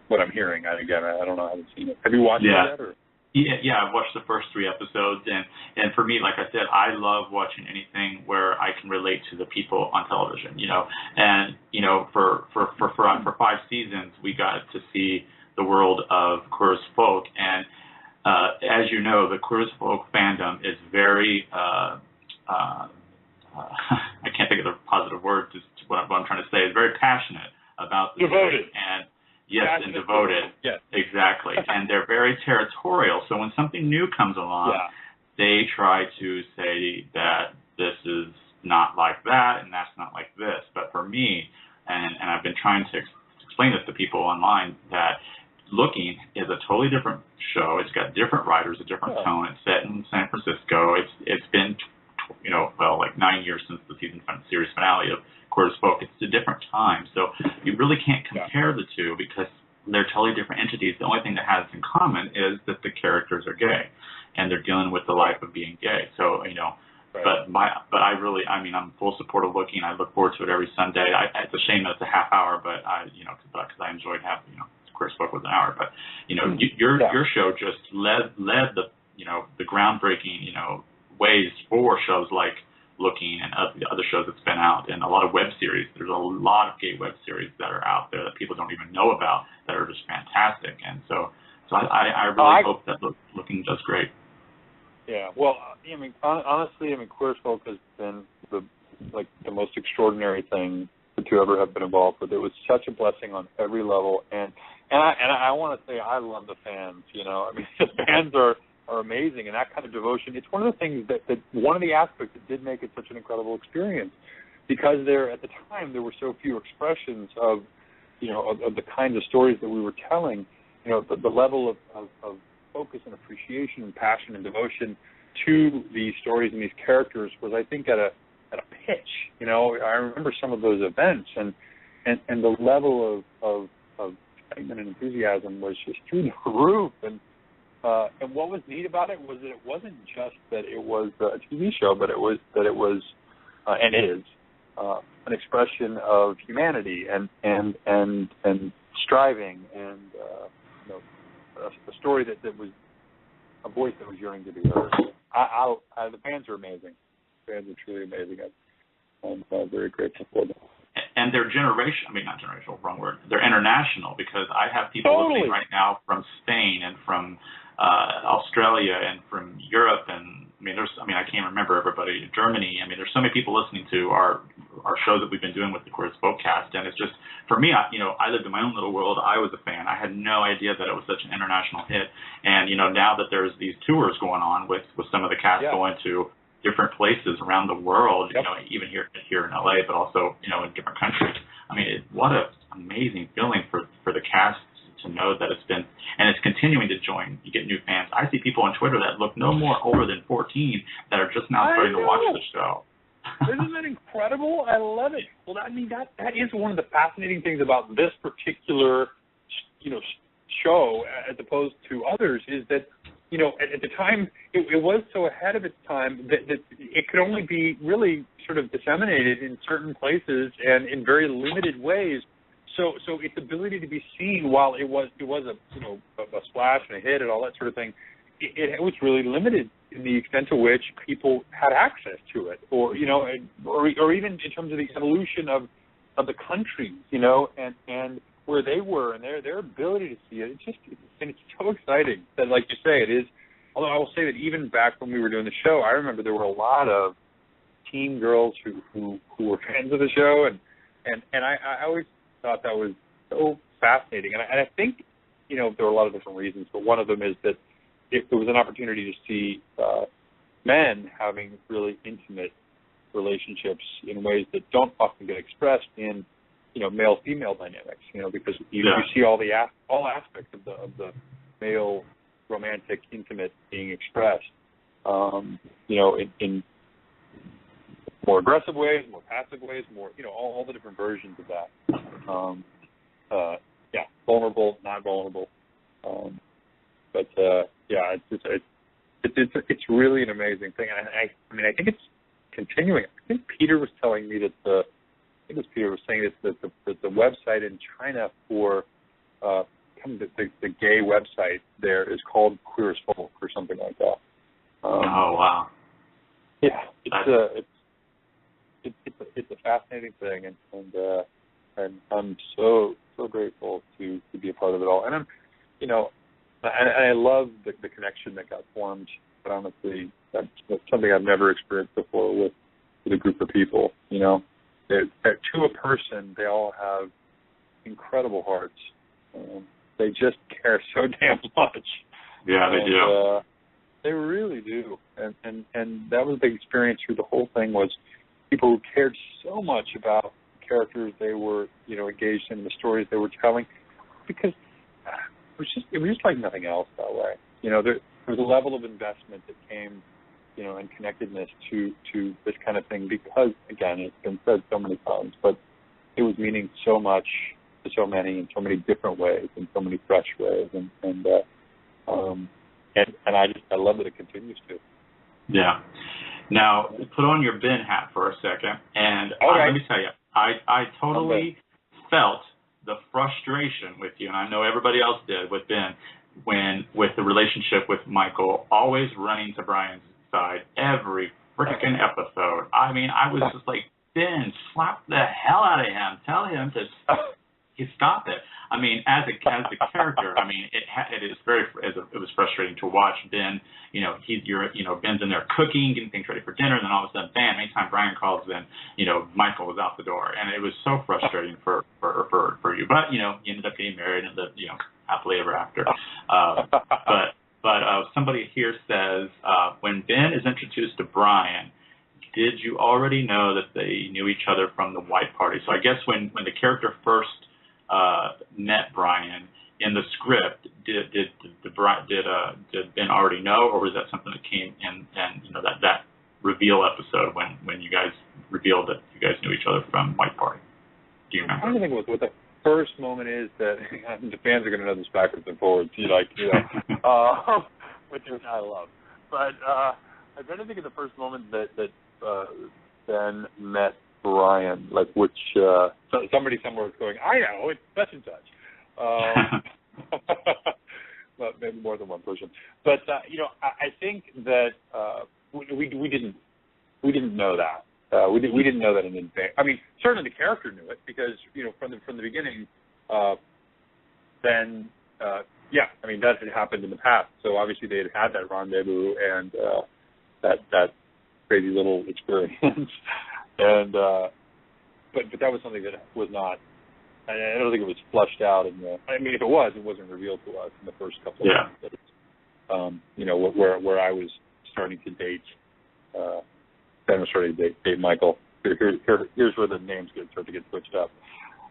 S3: what I'm hearing. I don't know. I haven't seen it. Have you watched it yet? Or?
S2: Yeah, I've watched the first 3 episodes, and for me, like I said, I love watching anything where I can relate to the people on television, and for 5 seasons, we got to see the world of Queer as Folk, and as you know, the Queer as Folk fandom is very, I can't think of the positive word, just what I'm trying to say, is very passionate about the
S3: devoted.
S2: And yes, and devoted. Yes. Exactly. And they're very territorial. So when something new comes along, they try to say that this is not like that and that's not like this. But for me, and I've been trying to explain this to people online, that Looking is a totally different show. It's got different writers, a different tone. It's set in San Francisco. It's been, like 9 years since the series finale of Queer as Folk. It's a different time. So you really can't compare the two because they're totally different entities. The only thing that has in common is that the characters are gay and they're dealing with the life of being gay. So, but I'm full support of Looking. I look forward to it every Sunday. It's a shame that it's a half hour, but because I enjoyed having, Queer as Folk was an hour. But, your show just led the groundbreaking, ways for shows like Looking and other shows that's been out, and a lot of web series. There's a lot of gay web series that are out there that people don't even know about that are just fantastic. And so I really hope that Looking does great.
S3: Yeah, well, honestly, Queer as Folk has been the most extraordinary thing to ever have been involved with. It was such a blessing on every level, and I want to say I love the fans. The fans are amazing, and that kind of devotion. It's one of the things that one of the aspects that did make it such an incredible experience, because at the time there were so few expressions of the kinds of stories that we were telling. The level of focus and appreciation and passion and devotion to these stories and these characters was, I think, at a pitch. I remember some of those events, and the level of excitement and enthusiasm was just through the roof. And what was neat about it was that it wasn't just that it was a TV show, but it was that it was and is an expression of humanity and striving and a story that was a voice that was yearning to be heard. The fans are amazing. The fans are truly amazing. I'm very grateful for them.
S2: And they're not generational, wrong word. They're international, because I have people listening right now from Spain and from Australia and from Europe, and I can't remember everybody. Germany. There's so many people listening to our shows that we've been doing with the Queer Spokecast, and it's just, for me, I lived in my own little world. I was a fan. I had no idea that it was such an international hit, and now that there's these tours going on with some of the cast going to different places around the world, even here in LA, but also in different countries. What an amazing feeling for the cast to know that it's been, and it's continuing to join. You get new fans. I see people on Twitter that look no more older than 14 that are just now starting to watch the show.
S3: Isn't that incredible? I love it. Well, that is one of the fascinating things about this particular, show, as opposed to others, is that, at the time, it was so ahead of its time that it could only be really sort of disseminated in certain places and in very limited ways. So its ability to be seen, while it was a splash and a hit and all that sort of thing, it was really limited in the extent to which people had access to it, or even in terms of the evolution of the country, and where they were and their ability to see it. It's so exciting that, like you say, it is. Although I will say that even back when we were doing the show, I remember there were a lot of teen girls who were fans of the show, and I always thought that was so fascinating. And I think, there were a lot of different reasons, but one of them is that it was an opportunity to see men having really intimate relationships in ways that don't often get expressed in, male-female dynamics, because you see all aspects of the male romantic, intimate being expressed, in more aggressive ways, more passive ways, more, all the different versions of that. Vulnerable, not vulnerable. It's really an amazing thing. And I think it's continuing. I think Peter was telling me that Peter was saying that the website in China for the gay website there is called Queer as Folk or something like that.
S2: Oh wow!
S3: Yeah, it's a fascinating thing, and I'm so grateful to be a part of it all. And I'm, and I love the connection that got formed. But honestly, that's something I've never experienced before with a group of people. To a person, they all have incredible hearts. They just care so damn much.
S2: Yeah, they do.
S3: They really do. And that was the experience through the whole thing, was people who cared so much about the characters they were, engaged in, the stories they were telling, because it was just like nothing else that way. There was a level of investment that came, and connectedness to this kind of thing, because, again, it's been said so many times, but it was meaning so much to so many in so many different ways, in so many fresh ways, and I love that it continues to.
S2: Yeah. Now, put on your Ben hat for a second, and let me tell you, I totally felt the frustration with you, and I know everybody else did with Ben, with the relationship with Michael, always running to Brian's side every freaking episode. I was just like, Ben, slap the hell out of him. Tell him to stop it. As a character, it was frustrating to watch Ben. Ben's in there cooking, getting things ready for dinner, and then all of a sudden, bam! Anytime Brian calls, then Michael was out the door, and it was so frustrating for you. But you ended up getting married and lived happily ever after. But somebody here says, when Ben is introduced to Brian, did you already know that they knew each other from the White Party? So I guess when the character first met Brian in the script, did Ben already know, or was that something that came in that reveal episode when you guys revealed that you guys knew each other from White Party? Do you remember?
S3: I don't think what the first moment is that the fans are going to know this backwards and forwards, which I love. But I'm trying to think of the first moment that Ben met Brian, which somebody somewhere was going, I know, it's such and such. Well, maybe more than one person. But I think that we didn't know that. we didn't know that in advance. I mean, certainly the character knew it because from the beginning. Then I mean that had happened in the past. So obviously they had that rendezvous and that crazy little experience. And but that was something that was not. I don't think it was flushed out in the. I mean, if it was, it wasn't revealed to us in the first couple of months. But it's, where I was starting to date. Ben was starting to date Michael. Here's where the names start to get switched up.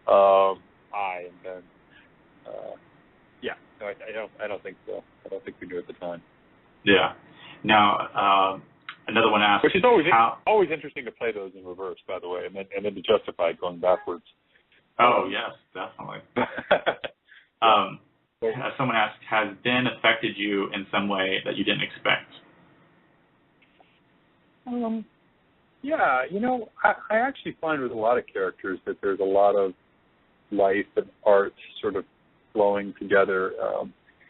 S3: I and Ben. No, I don't think so. I don't think we knew at the time.
S2: Yeah. Now, another one asked,
S3: which is always interesting to play those in reverse, by the way, and then to justify going backwards.
S2: Oh yes, definitely. Someone asked, has Ben affected you in some way that you didn't expect?
S3: Yeah, I actually find with a lot of characters that there's a lot of life and art sort of flowing together,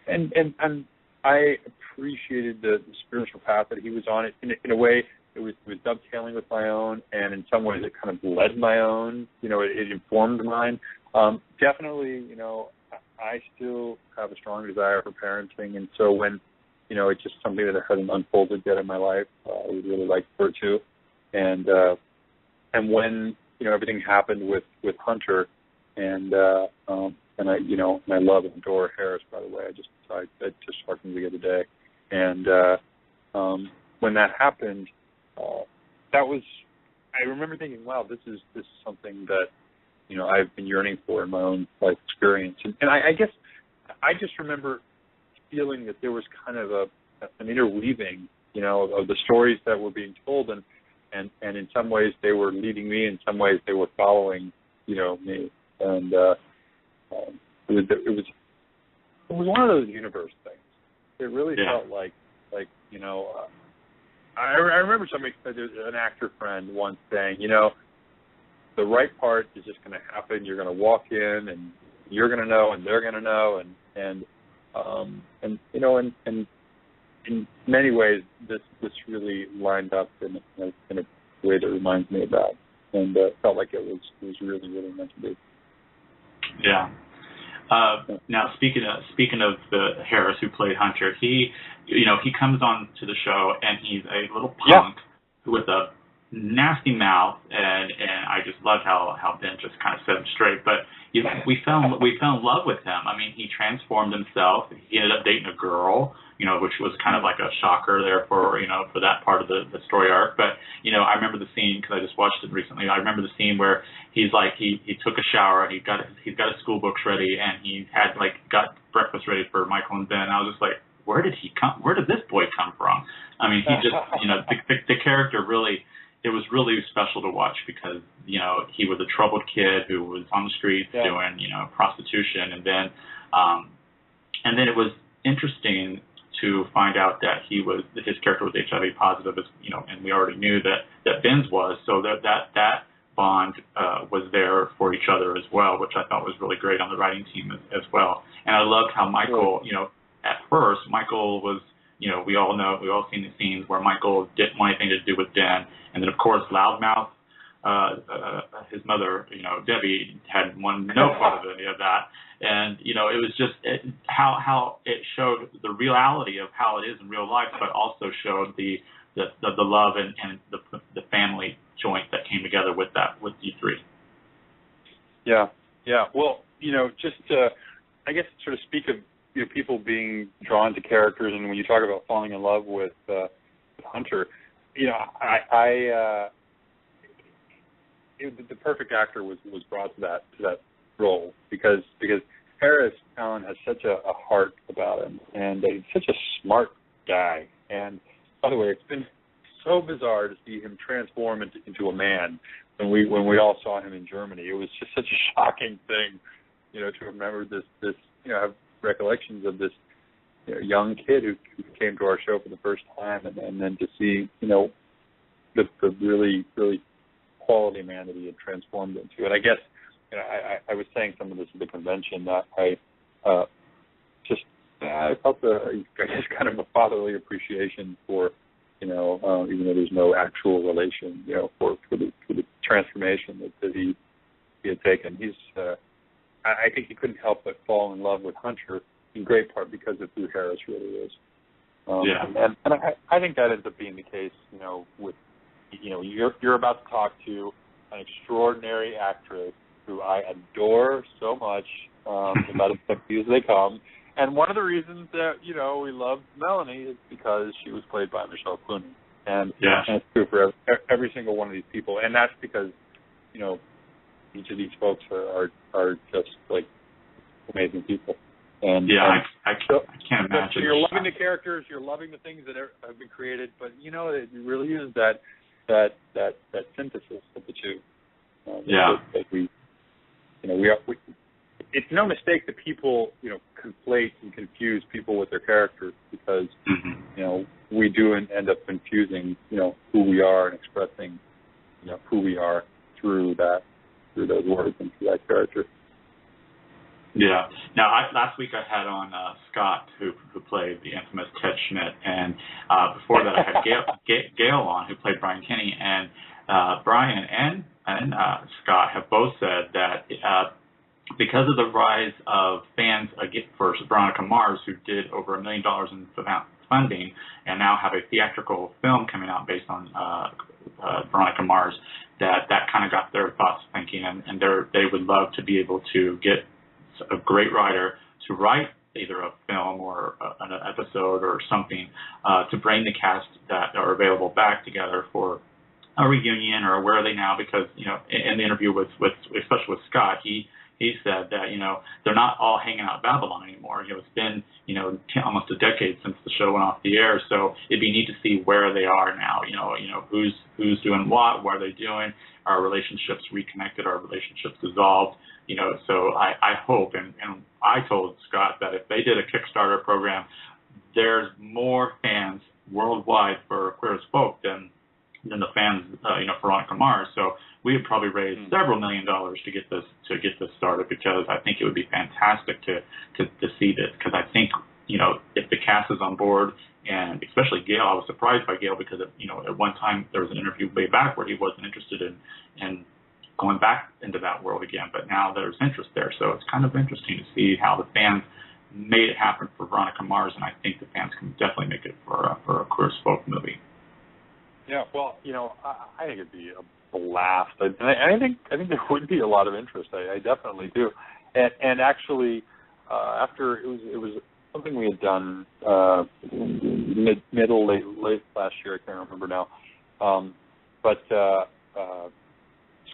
S3: and I appreciated the spiritual path that he was on. In a way, it was dovetailing with my own, and in some ways, it kind of led my own. It informed mine. Definitely, I still have a strong desire for parenting, and so when it's just something that hasn't unfolded yet in my life, I would really like for it to. And when everything happened with Hunter, and I love and adore Harris, by the way. I just talked to him the other day, and when that happened, I remember thinking, wow, this is something that I've been yearning for in my own life experience, and I guess I just remember feeling that there was kind of an interweaving, of the stories that were being told, and in some ways they were leading me, in some ways they were following, me, and it was one of those universe things. It really felt like I remember somebody, an actor friend once saying, the right part is just going to happen. You're going to walk in, and you're going to know, and they're going to know, and in many ways, this really lined up in a way that reminds me of that, and felt like it was really, really meant to be.
S2: Yeah. Now, speaking of the Harris who played Hunter, he comes on to the show and he's a little punk with a nasty mouth, and I just loved how Ben just kind of set him straight. But we fell in love with him. I mean, he transformed himself. He ended up dating a girl, which was kind of like a shocker there for that part of the story arc. But I remember the scene because I just watched it recently. I remember the scene where he's like he took a shower and he's got his school books ready and he had got breakfast ready for Michael and Ben. I was just like, where did this boy come from? I mean, he just the character really. It was really special to watch because, he was a troubled kid who was on the streets doing, prostitution. And then it was interesting to find out that his character was HIV positive, and we already knew that Ben's was. So that bond was there for each other as well, which I thought was really great on the writing team as well. And I loved how Michael, at first, Michael was, we all seen the scenes where Michael didn't want anything to do with Ben. And then, of course, Loudmouth, his mother, Debbie, had no part of any of that. And, it was just how it showed the reality of how it is in real life, but also showed the love and the family joint that came together with you three.
S3: Yeah. Well, just I guess sort of speak of people being drawn to characters, and when you talk about falling in love with Hunter, the perfect actor was brought to that role because Harris Allen has such a heart about him, and he's such a smart guy. And by the way, it's been so bizarre to see him transform into a man. When we all saw him in Germany, it was just such a shocking thing, to remember this have recollections of this young kid who came to our show for the first time, and then to see the really, really quality man that he had transformed into. And I guess I was saying some of this at the convention that I felt kind of a fatherly appreciation for even though there's no actual relation, for the transformation that he had taken. I think he couldn't help but fall in love with Hunter in great part because of who Harris really is. And I think that ends up being the case, with, you're about to talk to an extraordinary actress who I adore so much, about as sexy as they come. And one of the reasons that, we love Melanie is because she was played by Michelle Clooney. And it's true for every single one of these people. And that's because, each of these folks are just, like, amazing people. And
S2: I can't imagine.
S3: So you're loving the characters, you're loving the things that have been created, but, it really is that synthesis of the two. That we it's no mistake that people, conflate and confuse people with their characters because, we do end up confusing, who we are and expressing, who we are through those words and through that character.
S2: Yeah. Now, last week I had on Scott, who played the infamous Ted Schmidt, and before that I had Gail on, who played Brian Kinney, and Brian and Scott have both said that because of the rise of fans for Veronica Mars, who did over $1 million in funding, and now have a theatrical film coming out based on Veronica Mars, that kind of got their thoughts thinking, and they would love to be able to get a great writer to write either a film or an episode or something to bring the cast that are available back together for a reunion, or where are they now? Because in the interview with especially with Scott, he said that they're not all hanging out at Babylon anymore. It's been almost a decade since the show went off the air, so it'd be neat to see where they are now. Who's doing what are they doing? Are relationships reconnected? Are relationships dissolved? So I hope, and I told Scott that if they did a Kickstarter program, there's more fans worldwide for Queer as Folk than the fans, for Veronica Mars. So we would probably raise several $1 million to get this started, because I think it would be fantastic to see this, because I think if the cast is on board, and especially Gail, I was surprised by Gail because at one time there was an interview way back where he wasn't interested in going back into that world again, but now there's interest there. So it's kind of interesting to see how the fans made it happen for Veronica Mars, and I think the fans can definitely make it for a Queer as Folk movie.
S3: Yeah, well, I think it'd be a blast. I think there would be a lot of interest. I definitely do. And actually, after it was something we had done late last year. I can't remember now. But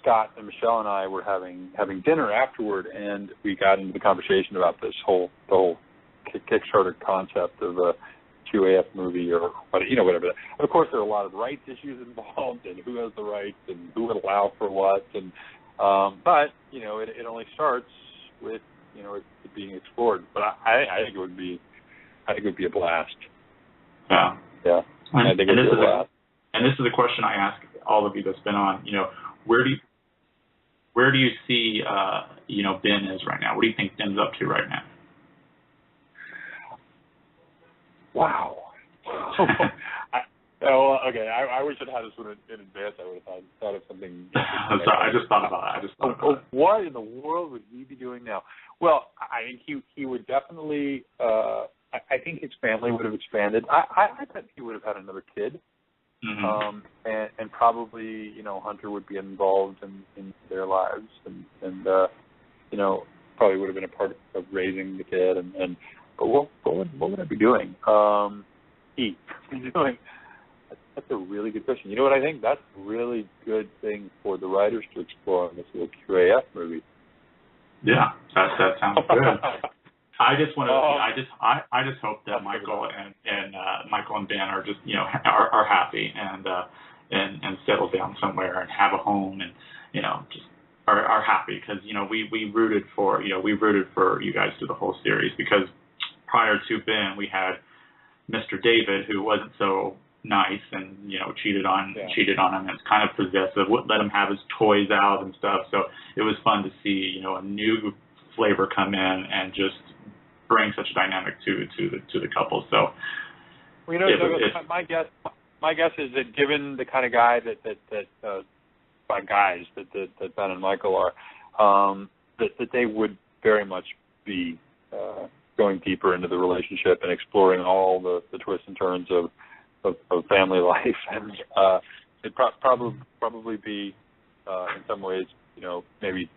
S3: Scott and Michelle and I were having dinner afterward, and we got into the conversation about the whole Kickstarter concept of a QAF movie or whatever. Of course, there are a lot of rights issues involved, and who has the rights and who would allow for what, and but it only starts with it being explored. But I think it would be a blast.
S2: Yeah.
S3: Yeah.
S2: And
S3: I think it would be a blast.
S2: And this is a question I ask all of you that's been on. Where do you see Ben is right now? What do you think Ben's up to right now?
S3: Wow. Okay. I wish I'd had this one in advance. I would have thought of something.
S2: I'm sorry, I just thought about it.
S3: What in the world would he be doing now? Well, I think he would definitely. I think his family would have expanded. I bet he would have had another kid.
S2: Mm-hmm.
S3: And probably Hunter would be involved in their lives, and probably would have been a part of raising the kid. But what would I be doing? That's a really good question. You know what I think? That's a really good thing for the writers to explore in this little QAF movie.
S2: Yeah, that sounds good. I just want to. I just hope that Michael and Ben are just are happy and settle down somewhere and have a home and just are happy, because we rooted for you guys through the whole series, because prior to Ben we had Mr. David, who wasn't so nice and cheated on him, and kind of possessive, wouldn't let him have his toys out and stuff. So it was fun to see a new flavor come in and just bring such a dynamic to the couple. So
S3: my my guess is that given the kind of guy that Ben and Michael are, that they would very much be going deeper into the relationship and exploring all the twists and turns of family life, and it'd probably be in some ways, maybe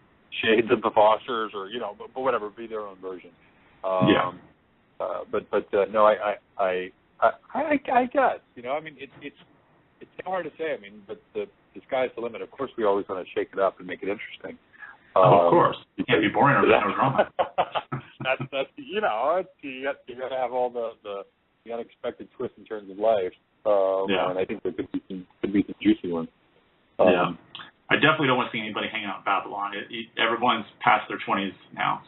S3: shades of the Fosters, or but whatever, be their own version. No, I guess, I mean, it's hard to say. I mean, but the sky's the limit. Of course, we always want to shake it up and make it interesting.
S2: Of course, you can't be boring or there's no drama.
S3: that's you got to have all the unexpected twists and turns of life. And I think there could be some juicy ones.
S2: I definitely don't want to see anybody hanging out in Babylon. Everyone's past their 20s now.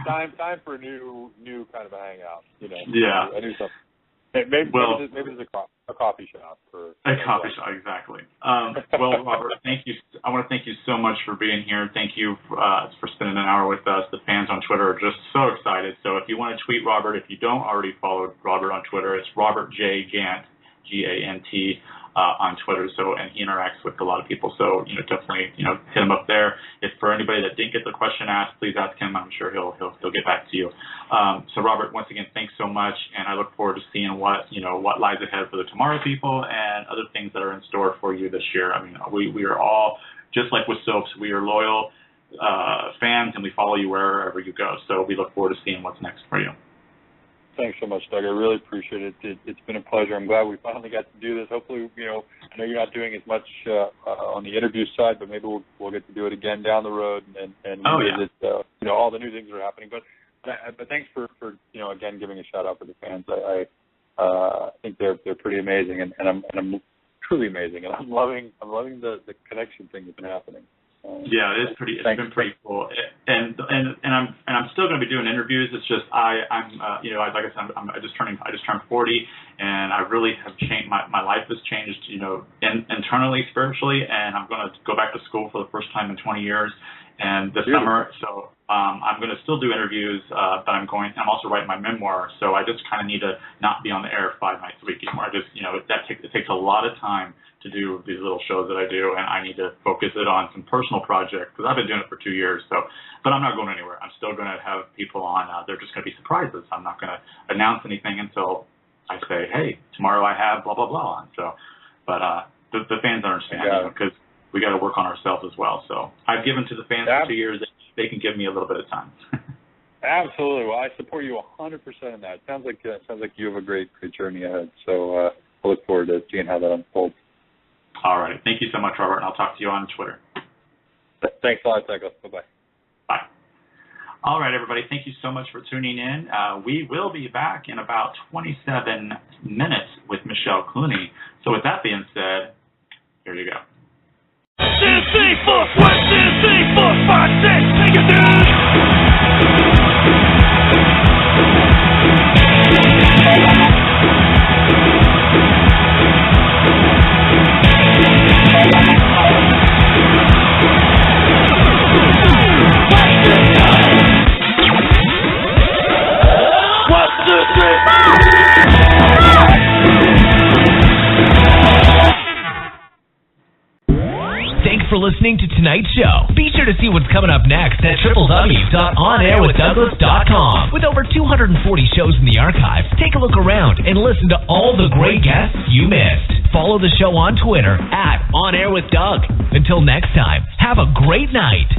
S3: Time for a new kind of a hangout.
S2: Yeah.
S3: I do something. Maybe there's a coffee shop.
S2: A coffee shop, exactly. Well, Robert, thank you. I want to thank you so much for being here. Thank you for spending an hour with us. The fans on Twitter are just so excited. So if you want to tweet Robert, if you don't already follow Robert on Twitter, it's Robert J. Gant, G-A-N-T, on Twitter. So, and he interacts with a lot of people. So, definitely, hit him up there. If for anybody that didn't get the question asked, please ask him. I'm sure he'll get back to you. So, Robert, once again, thanks so much, and I look forward to seeing what lies ahead for the Tomorrow People and other things that are in store for you this year. I mean, we are all, just like with Soaps, we are loyal fans, and we follow you wherever you go. So we look forward to seeing what's next for you.
S3: Thanks so much, Doug. I really appreciate it. It's been a pleasure. I'm glad we finally got to do this. Hopefully, I know you're not doing as much on the interview side, but maybe we'll get to do it again down the road and visit, all the new things that are happening. But thanks for again giving a shout out for the fans. I think they're pretty amazing, and I'm truly amazing, and I'm loving the connection thing that's been happening.
S2: It's been pretty cool, and I'm still going to be doing interviews. It's just I'm like I said, I just turned 40, and I really have changed. My life has changed, internally, spiritually, and I'm going to go back to school for the first time in 20 years, and this summer. So I'm going to still do interviews, but I'm also writing my memoir. So I just kind of need to not be on the air 5 nights a week anymore. It takes a lot of time to do these little shows that I do, and I need to focus it on some personal projects, because I've been doing it for 2 years. So, but I'm not going anywhere. I'm still going to have people on. They're just going to be surprises. I'm not going to announce anything until I say, hey, tomorrow I have blah, blah, blah on. So, but the fans understand, because we got to work on ourselves as well. So I've given to the fans for 2 years. They can give me a little bit of time.
S3: Absolutely. Well, I support you 100% in that. Sounds like you have a great journey ahead. So I look forward to seeing how that unfolds.
S2: All right. Thank you so much, Robert, and I'll talk to you on Twitter.
S3: Thanks a lot, Douglas. Bye-bye.
S2: Bye. All right, everybody. Thank you so much for tuning in. We will be back in about 27 minutes with Michelle Clooney. So with that being said, here you go.
S4: 2, 3, 4, 1, 2, 3, 4, 5, 6, take it, dude!
S1: Thanks for listening to tonight's show. Be sure to see what's coming up next at www.onairwithdouglas.com. With over 240 shows in the archives, take a look around and listen to all the great guests you missed. Follow the show on Twitter @OnAirWithDoug. Until next time, have a great night.